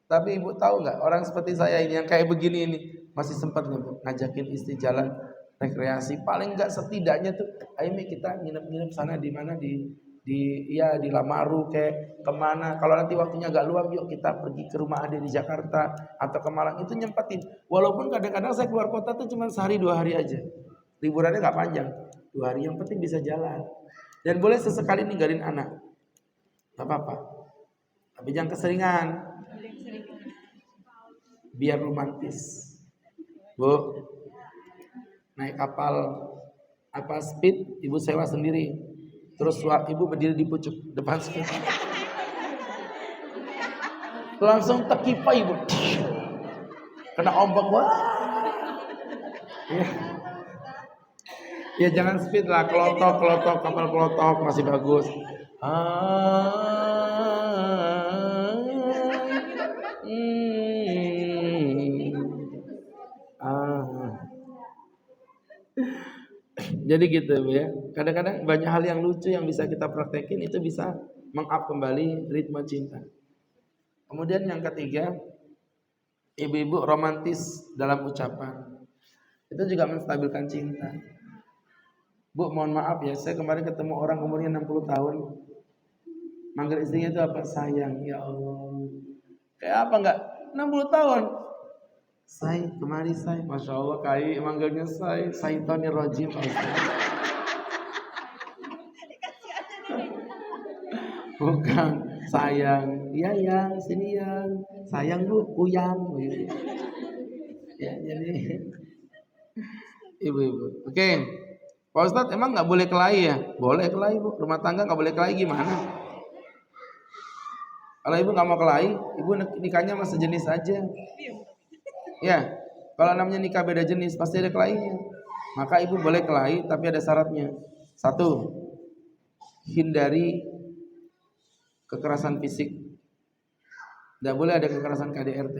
Tapi ibu tahu nggak, orang seperti saya ini yang kayak begini ini masih sempat ngajakin istri jalan rekreasi. Paling nggak setidaknya tuh, ayo kita nginep-nginep sana di mana di Lamaru kayak kemana. Kalau nanti waktunya agak luang, yuk kita pergi ke rumah ade di Jakarta atau ke Malang. Itu nyempetin. Walaupun kadang-kadang saya keluar kota tuh cuma sehari 2 hari aja. Liburannya nggak panjang, 2 hari yang penting bisa jalan. Dan boleh sesekali ninggalin anak, nggak apa-apa. Tapi jangan keseringan. Biar romantis. Bu, naik kapal apa speed, ibu sewa sendiri. Terus ibu berdiri di pucuk depan speed. Langsung tekipa ibu. Kena ombak, wah. Ya jangan speed lah, kelotok, kapal kelotok masih bagus. Jadi gitu ya. Kadang-kadang banyak hal yang lucu yang bisa kita praktekin, itu bisa meng-up kembali ritme cinta. Kemudian yang ketiga, ibu-ibu romantis dalam ucapan. Itu juga menstabilkan cinta. Bu, mohon maaf ya, saya kemarin ketemu orang umurnya 60 tahun. Manggil istrinya itu apa? Sayang, ya Allah. Kayak apa enggak? 60 tahun. Say, kemari say. Masya Allah, kai manggilnya say. Saitonir rajim. Bukan, sayang. Iya yang, sini yang. Sayang lu, uyang. Ya, jadi ibu-ibu. Oke. Pak Ustadz emang nggak boleh kelahi ya? Boleh kelahi bu. Rumah tangga nggak boleh kelahi gimana? Kalau ibu nggak mau kelahi, ibu nikahnya sama sejenis aja. Ya, kalau namanya nikah beda jenis pasti ada kelahinya. Maka ibu boleh kelahi tapi ada syaratnya. Satu, hindari kekerasan fisik. Tidak boleh ada kekerasan KDRT.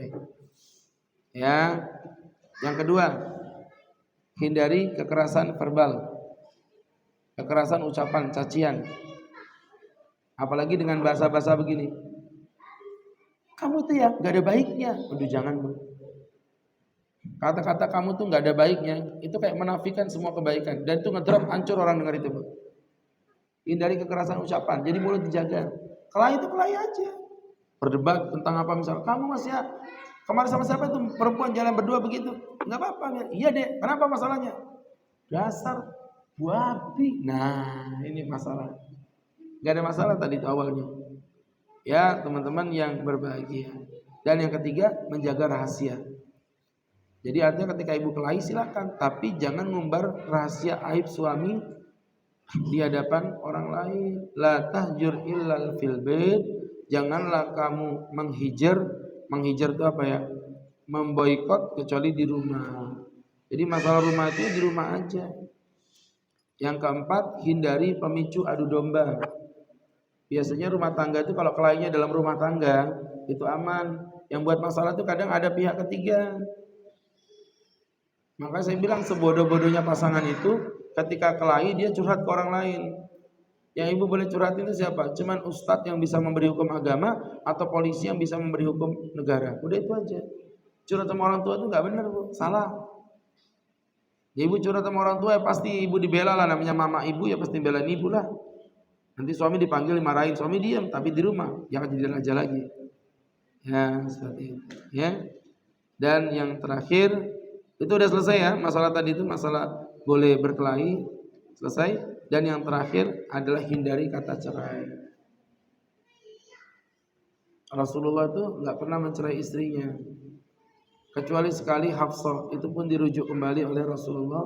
Ya. Yang kedua, hindari kekerasan verbal. Kekerasan ucapan, cacian. Apalagi dengan bahasa-bahasa begini. Kamu tuh ya gak ada baiknya. Aduh jangan bu. Kata-kata kamu tuh gak ada baiknya. Itu kayak menafikan semua kebaikan. Dan itu ngedrop, hancur orang dengar itu bu. Hindari kekerasan ucapan. Jadi mulut dijaga. Kelahi itu kelahi aja. Berdebat tentang apa misalnya. Kamu masih ya kemarin sama siapa itu perempuan jalan berdua begitu. Gak apa-apa. Iya deh. Kenapa masalahnya? Dasar babi. Nah ini masalah. Gak ada masalah tadi itu awalnya. Ya teman-teman yang berbahagia. Dan yang ketiga, menjaga rahasia. Jadi artinya ketika ibu kelahi silakan, tapi jangan ngumbar rahasia aib suami di hadapan orang lain. La tahjur illal fil bait. Janganlah kamu menghijr. Menghijr itu apa ya? Memboikot kecuali di rumah. Jadi masalah rumah itu di rumah aja. Yang keempat, hindari pemicu adu domba. Biasanya rumah tangga itu kalau kelahinya dalam rumah tangga itu aman. Yang buat masalah itu kadang ada pihak ketiga. Maka saya bilang sebodoh-bodohnya pasangan itu ketika kelahi dia curhat ke orang lain. Yang ibu boleh curhat itu siapa? Cuman ustadz yang bisa memberi hukum agama atau polisi yang bisa memberi hukum negara. Udah itu aja. Curhat sama orang tua itu nggak benar bu, salah. Ya, ibu curhat sama orang tua ya pasti ibu dibela lah, namanya mama ibu ya pasti belain ibu lah. Nanti suami dipanggil dimarahin, suami diam tapi di rumah jangan jadi aja lagi. Ya seperti itu. Ya. Dan yang terakhir itu udah selesai ya masalah tadi itu masalah boleh berkelahi selesai. Dan yang terakhir adalah hindari kata cerai. Rasulullah itu nggak pernah mencerai istrinya kecuali sekali Hafsah, itu pun dirujuk kembali oleh Rasulullah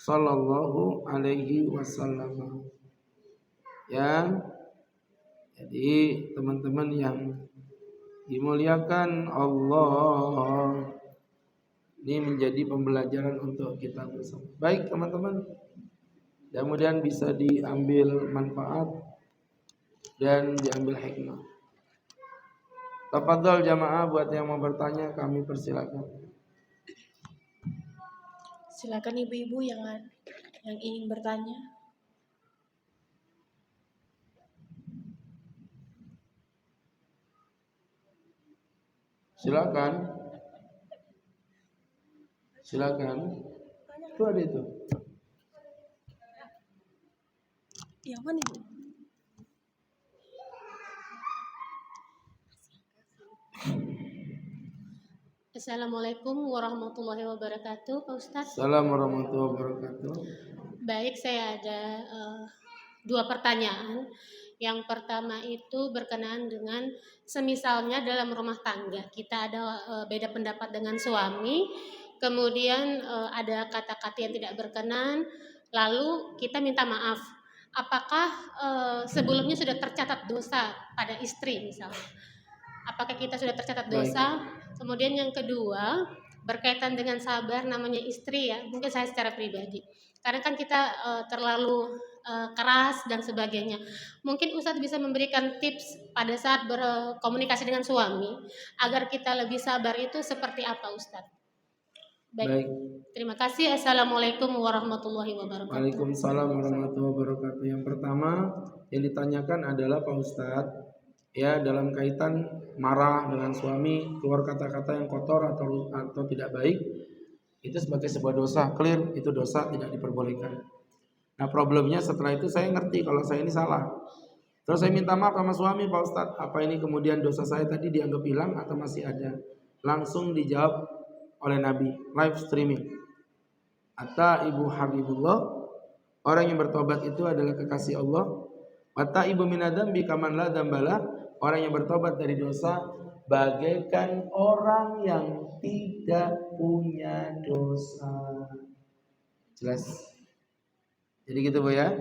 Sallallahu Alaihi Wasallam. Ya, jadi teman-teman yang dimuliakan Allah, ini menjadi pembelajaran untuk kita bersama. Baik teman-teman, mudah-mudahan bisa diambil manfaat dan diambil hikmah. Tafadhol jamaah, buat yang mau bertanya kami persilakan. Silakan ibu-ibu yang ingin bertanya. Silakan. Silakan. Itu ada itu. Yang mana ibu? Assalamualaikum warahmatullahi wabarakatuh, Pak Ustadz. Assalamualaikum warahmatullahi wabarakatuh. Baik, saya ada dua pertanyaan. Yang pertama itu berkenaan dengan semisalnya dalam rumah tangga kita ada beda pendapat dengan suami, kemudian ada kata-kata yang tidak berkenan, lalu kita minta maaf. Apakah sebelumnya sudah tercatat dosa pada istri misalnya? Apakah kita sudah tercatat dosa? Kemudian yang kedua berkaitan dengan sabar namanya istri ya, mungkin saya secara pribadi. Karena kan kita terlalu keras dan sebagainya. Mungkin Ustadz bisa memberikan tips pada saat berkomunikasi dengan suami agar kita lebih sabar itu seperti apa Ustadz? Baik. Terima kasih. Assalamualaikum warahmatullahi wabarakatuh. Waalaikumsalam warahmatullahi wabarakatuh. Yang pertama yang ditanyakan adalah Pak Ustadz, ya dalam kaitan marah dengan suami, keluar kata-kata yang kotor atau tidak baik, itu sebagai sebuah dosa, clear itu dosa, tidak diperbolehkan. Nah problemnya setelah itu saya ngerti kalau saya ini salah. Terus saya minta maaf sama suami, Pak Ustadz, apa ini kemudian dosa saya tadi dianggap hilang atau masih ada? Langsung dijawab oleh Nabi, live streaming. Atta ibu Habibullah, orang yang bertobat itu adalah kekasih Allah. Atta ibu minadzambi kaman la dzambala, orang yang bertobat dari dosa bagaikan orang yang tidak punya dosa. Jelas? Jadi gitu Bu ya.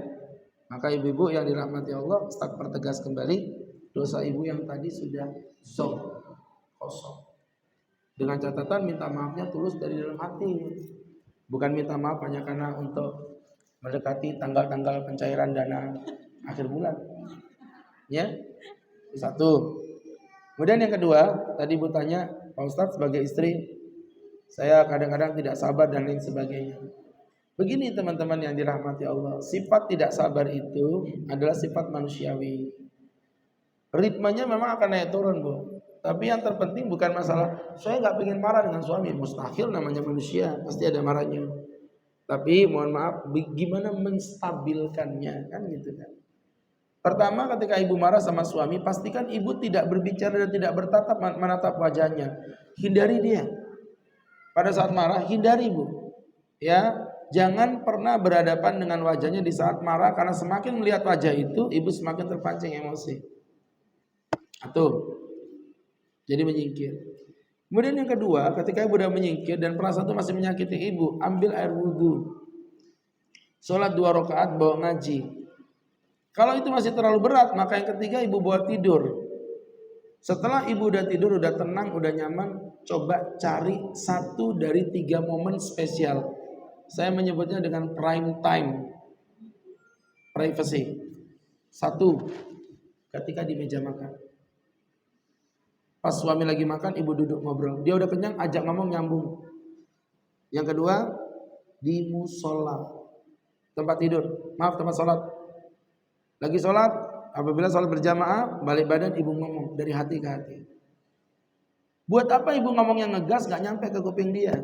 Maka ibu-ibu yang dirahmati Allah, Ustaz pertegas kembali, dosa ibu yang tadi sudah kosong. Dengan catatan minta maafnya tulus dari dalam hati. Bukan minta maaf hanya karena untuk mendekati tanggal-tanggal pencairan dana akhir bulan. Ya. Satu. Kemudian yang kedua, tadi ibu tanya, Pak Ustaz sebagai istri, saya kadang-kadang tidak sabar dan lain sebagainya. Begini teman-teman yang dirahmati Allah, sifat tidak sabar itu adalah sifat manusiawi. Ritmenya memang akan naik turun Bu. Tapi yang terpenting bukan masalah saya nggak pengen marah dengan suami, mustahil, namanya manusia pasti ada marahnya. Tapi mohon maaf, gimana menstabilkannya kan gitu kan. Pertama ketika ibu marah sama suami, pastikan ibu tidak berbicara dan tidak bertatap menatap wajahnya. Hindari dia. Pada saat marah hindari Bu. Ya. Jangan pernah berhadapan dengan wajahnya di saat marah, karena semakin melihat wajah itu, ibu semakin terpancing emosi. Atau jadi menyingkir. Kemudian yang kedua, ketika ibu sudah menyingkir dan perasaan itu masih menyakiti ibu, ambil air wudhu. Sholat 2 rakaat bawa ngaji. Kalau itu masih terlalu berat, maka yang ketiga ibu bawa tidur. Setelah ibu udah tidur, udah tenang, udah nyaman, coba cari 1 dari 3 momen spesial. Saya menyebutnya dengan prime time, privacy. 1, ketika di meja makan. Pas suami lagi makan, ibu duduk ngobrol. Dia udah kenyang, ajak ngomong nyambung. Yang kedua, di musola, tempat tidur. Maaf, tempat sholat. Lagi sholat, apabila sholat berjamaah, balik badan ibu ngomong dari hati ke hati. Buat apa ibu ngomong yang ngegas, gak nyampe ke kuping dia?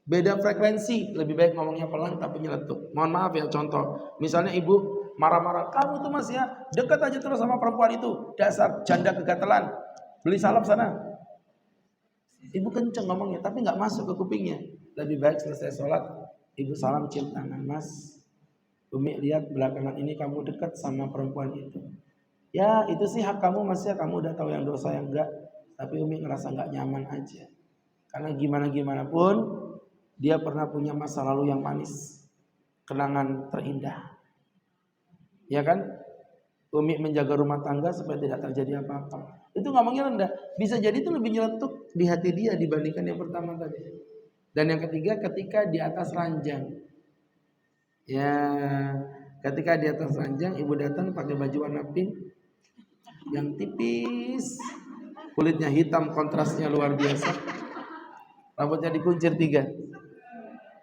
Beda frekuensi, lebih baik ngomongnya pelan tapi nyeletuk. Mohon maaf ya, contoh, misalnya ibu marah-marah, kamu tuh Mas ya, dekat aja terus sama perempuan itu, dasar janda kegatelan, beli salep sana. Ibu kenceng ngomongnya, tapi nggak masuk ke kupingnya. Lebih baik selesai sholat, ibu salam cium tangan, Mas, Umi lihat belakangan ini kamu dekat sama perempuan itu. Ya itu sih hak kamu Mas ya, kamu udah tahu yang dosa yang enggak, tapi Umi ngerasa nggak nyaman aja. Karena gimana pun dia pernah punya masa lalu yang manis, kenangan terindah. Ya kan? Umi menjaga rumah tangga supaya tidak terjadi apa-apa. Itu ngomongnya rendah. Bisa jadi itu lebih nyeletuk di hati dia dibandingkan yang pertama tadi. Dan yang ketiga, ketika di atas ranjang. Ya, ketika di atas ranjang, ibu datang pakai baju warna pink yang tipis, kulitnya hitam, kontrasnya luar biasa, rambutnya dikuncir 3.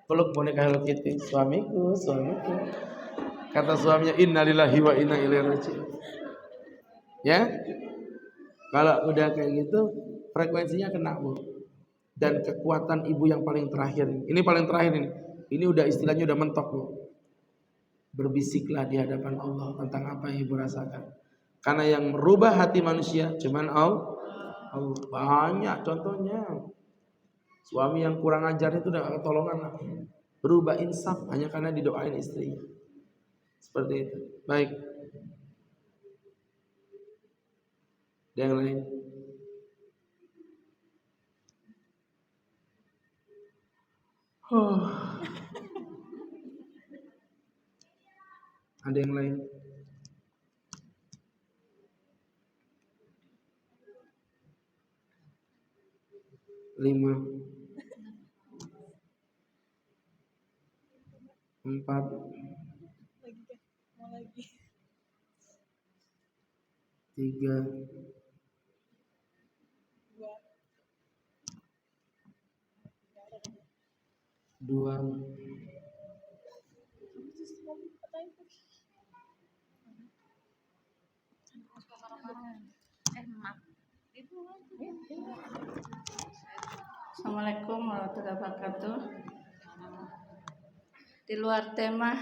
Peluk boneka Hello Kitty, suamiku. Kata suaminya, innalillahi wa inna ilaihi raji'un. Ya, kalau udah kayak gitu, frekuensinya kena Bu. Dan kekuatan ibu yang paling terakhir, ini paling terakhir ini udah istilahnya udah mentok Bu. Berbisiklah di hadapan Allah tentang apa yang ibu rasakan. Karena yang merubah hati manusia cuman Allah. Banyak contohnya. Suami yang kurang ajar itu udah ketolongan lah. Berubah insaf hanya karena didoain istrinya. Seperti itu. Baik. Yang lain. Ada yang lain? Lima, 4, 3, 2. Assalamualaikum warahmatullahi wabarakatuh. Di luar tema,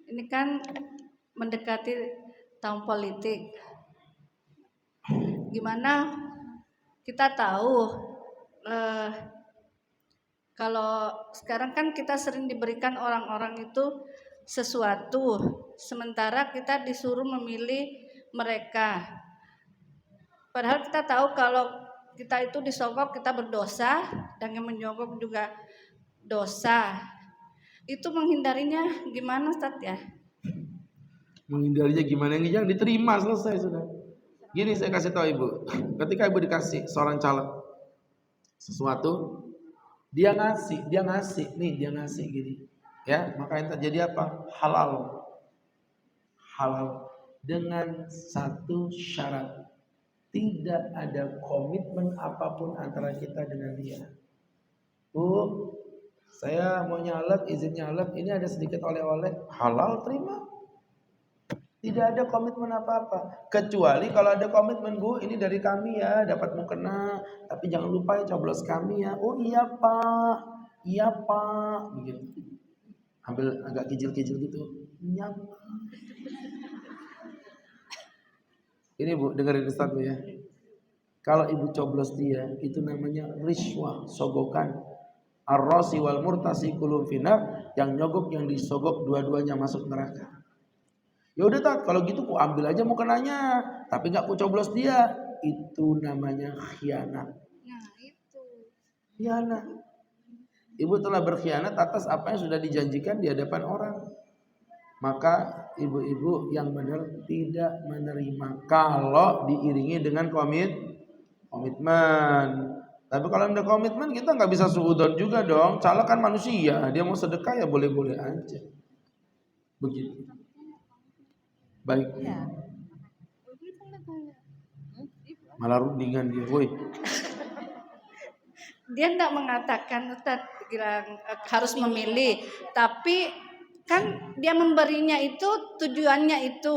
ini kan mendekati tahun politik. Gimana kita tahu kalau sekarang kan kita sering diberikan orang-orang itu sesuatu, sementara kita disuruh memilih mereka. Padahal kita tahu kalau kita itu disogok kita berdosa dan yang menyogok juga dosa. Itu menghindarinya gimana Ustaz ya? Menghindarinya gimana? Ini jangan diterima, selesai sudah. Gini saya kasih tahu ibu, ketika ibu dikasih seorang caleg sesuatu, dia ngasih gini, ya maka yang terjadi apa? Halal dengan satu syarat, tidak ada komitmen apapun antara kita dengan dia. Bu, saya mau nyalek, izin nyalek, ini ada sedikit oleh-oleh, halal terima. Tidak ada komitmen apa-apa. Kecuali kalau ada komitmen, Bu, ini dari kami ya, dapat mukena, tapi jangan lupa ya coblos kami ya. Oh iya Pak, begitu. Ambil agak kicil-kicil gitu. Iya Pak. Ini Bu, dengerin Ustaz Bu ya. Kalau ibu coblos dia, itu namanya riswah, sogokan. Ar-rasi wal murtasi kulum finar, yang nyogok yang disogok dua-duanya masuk neraka. Ya udah Tat, kalau gitu ku ambil aja mukenanya, tapi nggak ku coblos dia. Itu namanya khianat. Nah, itu. Khianat. Ibu telah berkhianat atas apa yang sudah dijanjikan di hadapan orang. Maka ibu-ibu yang benar tidak menerima kalau diiringi dengan komitmen. Tapi kalau ada komitmen kita nggak bisa suudon juga dong. Caleg kan manusia, dia mau sedekah ya boleh-boleh aja. Begitu. Baik. Malah rundingan dia, woi. Dia tidak mengatakan Ustaz bilang harus memilih, tapi kan dia memberinya itu tujuannya itu.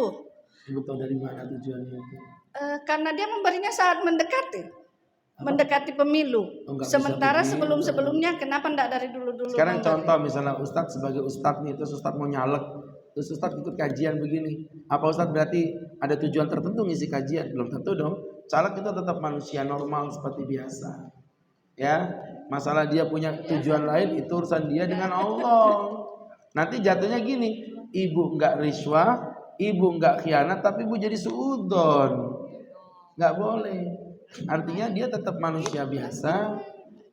Ibu tahu dari mana tujuannya itu? Karena dia memberinya saat mendekati pemilu. Sementara sebelum-sebelumnya kenapa tidak dari dulu-dulu? Sekarang contoh misalnya Ustadz sebagai Ustadz nih, terus Ustadz mau nyalek, terus Ustadz ikut kajian begini. Apa Ustadz berarti ada tujuan tertentu ngisi kajian? Belum tentu dong. Caleg itu tetap manusia normal seperti biasa. Ya, masalah dia punya tujuan lain itu urusan dia dengan Allah. Nanti jatuhnya gini, ibu nggak riswah, ibu nggak khianat, tapi ibu jadi suudon. Nggak boleh. Artinya dia tetap manusia biasa,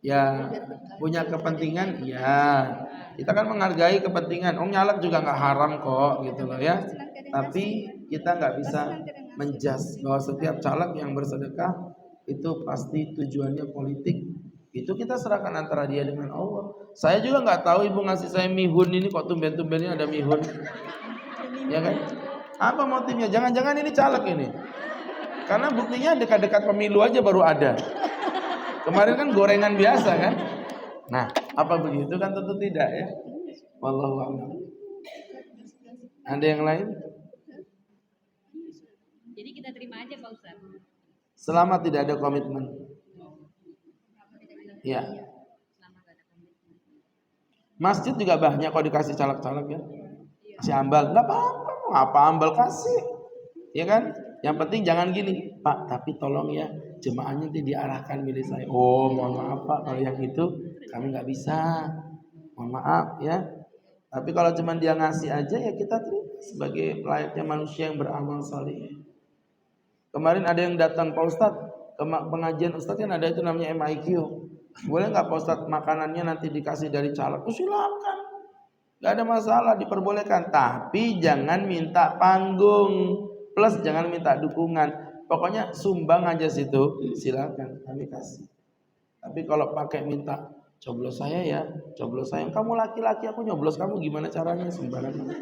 ya punya kepentingan, ya kita kan menghargai kepentingan. Nyalek juga nggak haram kok, gitu loh ya. Tapi kita nggak bisa menjudge bahwa setiap caleg yang bersedekah itu pasti tujuannya politik. Itu kita serahkan antara dia dengan Allah. Saya juga nggak tahu ibu ngasih saya mihun ini kok tumben-tumbennya ada mihun, ya kan? Apa motifnya? Jangan-jangan ini caleg ini? Karena buktinya dekat-dekat pemilu aja baru ada. Kemarin kan gorengan biasa kan? Nah, apa begitu kan tentu tidak ya. Wallahu a'lam. Ada yang lain? Jadi kita terima aja Pak Ustaz. Selama tidak ada komitmen. Ya. Masjid juga banyak kalau dikasih caleg-caleg ya. Kasih ambal, enggak apa-apa, ngapa ambal kasih. Ya kan? Yang penting jangan gini, Pak, tapi tolong ya jemaahnya diarahkan milih saya. Oh, mohon maaf Pak, kalau yang itu kami nggak bisa. Mohon maaf ya. Tapi kalau cuma dia ngasih aja ya kita terima sebagai layaknya manusia yang beramal saleh. Kemarin ada yang datang Pak Ustadz ke pengajian Ustadz kan ada itu namanya MIQ. Boleh nggak Pak Ustadz makanannya nanti dikasih dari caleg? Oh, silakan, nggak ada masalah, diperbolehkan. Tapi jangan minta panggung. Plus jangan minta dukungan. Pokoknya sumbang aja situ, silakan kami kasih. Tapi kalau pakai minta coblos saya ya, coblos saya. Kamu laki-laki aku nyoblos kamu gimana caranya? Sembarangan.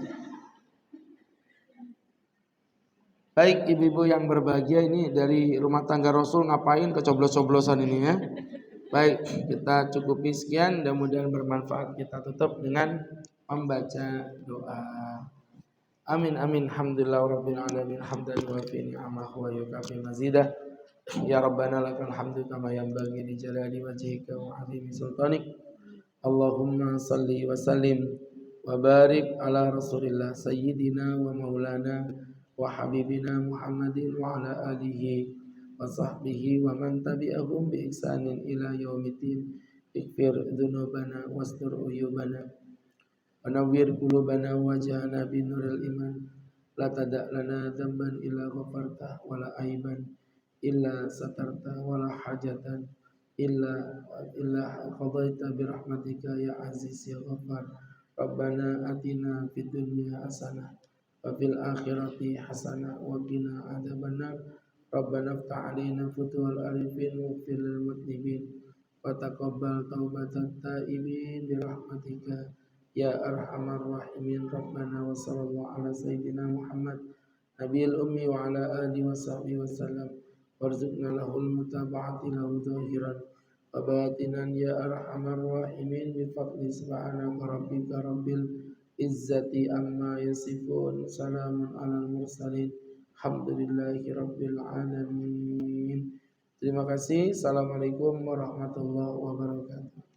Baik ibu-ibu yang berbahagia, ini dari rumah tangga Rasul ngapain kecoblos-coblosan ini ya. Baik, kita cukupi sekian, mudah-mudahan bermanfaat. Kita tutup dengan membaca doa. Amin amin hamdulillah rabbil alamin hamdan wa fi ni'amahu wa yukafi mazidah. Ya Rabbana lakal hamdu kama yanbaghi li jalali wajhika wa 'azimi sultanik. Allahumma salli wa sallim wa barik ala Rasulillah sayyidina wa maulana wa habibina Muhammadin wa ala alihi wa sahbihi wa man tabi'ahum bi ihsanin ila yaumiddin. Ighfir dzunubana wastur uyubana wa nawwir qulubana waj'alna bi nuril iman. La tada' lana dzamban illa ghafartah wa la aiban illa satarta wa la hajatan illa qadaita bi rahmatika ya aziz ya ghaffar. Rabbana atina fid dunya hasanah wa fil akhirati hasanah wa qina adzabannar. Rabbana iftah 'alaina futuhal arifin wa ighfir lil mudhnibin wa taqabbal taubatat taibin bi rahmatika ya arhamar rahimin. Rabbana wa sallallahu ala sayyidina Muhammad nabiyil ummi wa ala alihi wa sahbihi wasallam warzuqna lahul mutaba'ati lahu zahiran wa batinan ya arhamar rahimin bi fadli subhanaka rabbika rabbil izzati amma yasifun salamun alal mursalin alhamdulillahi rabbil alamin. Terima kasih. Assalamualaikum warahmatullahi wabarakatuh.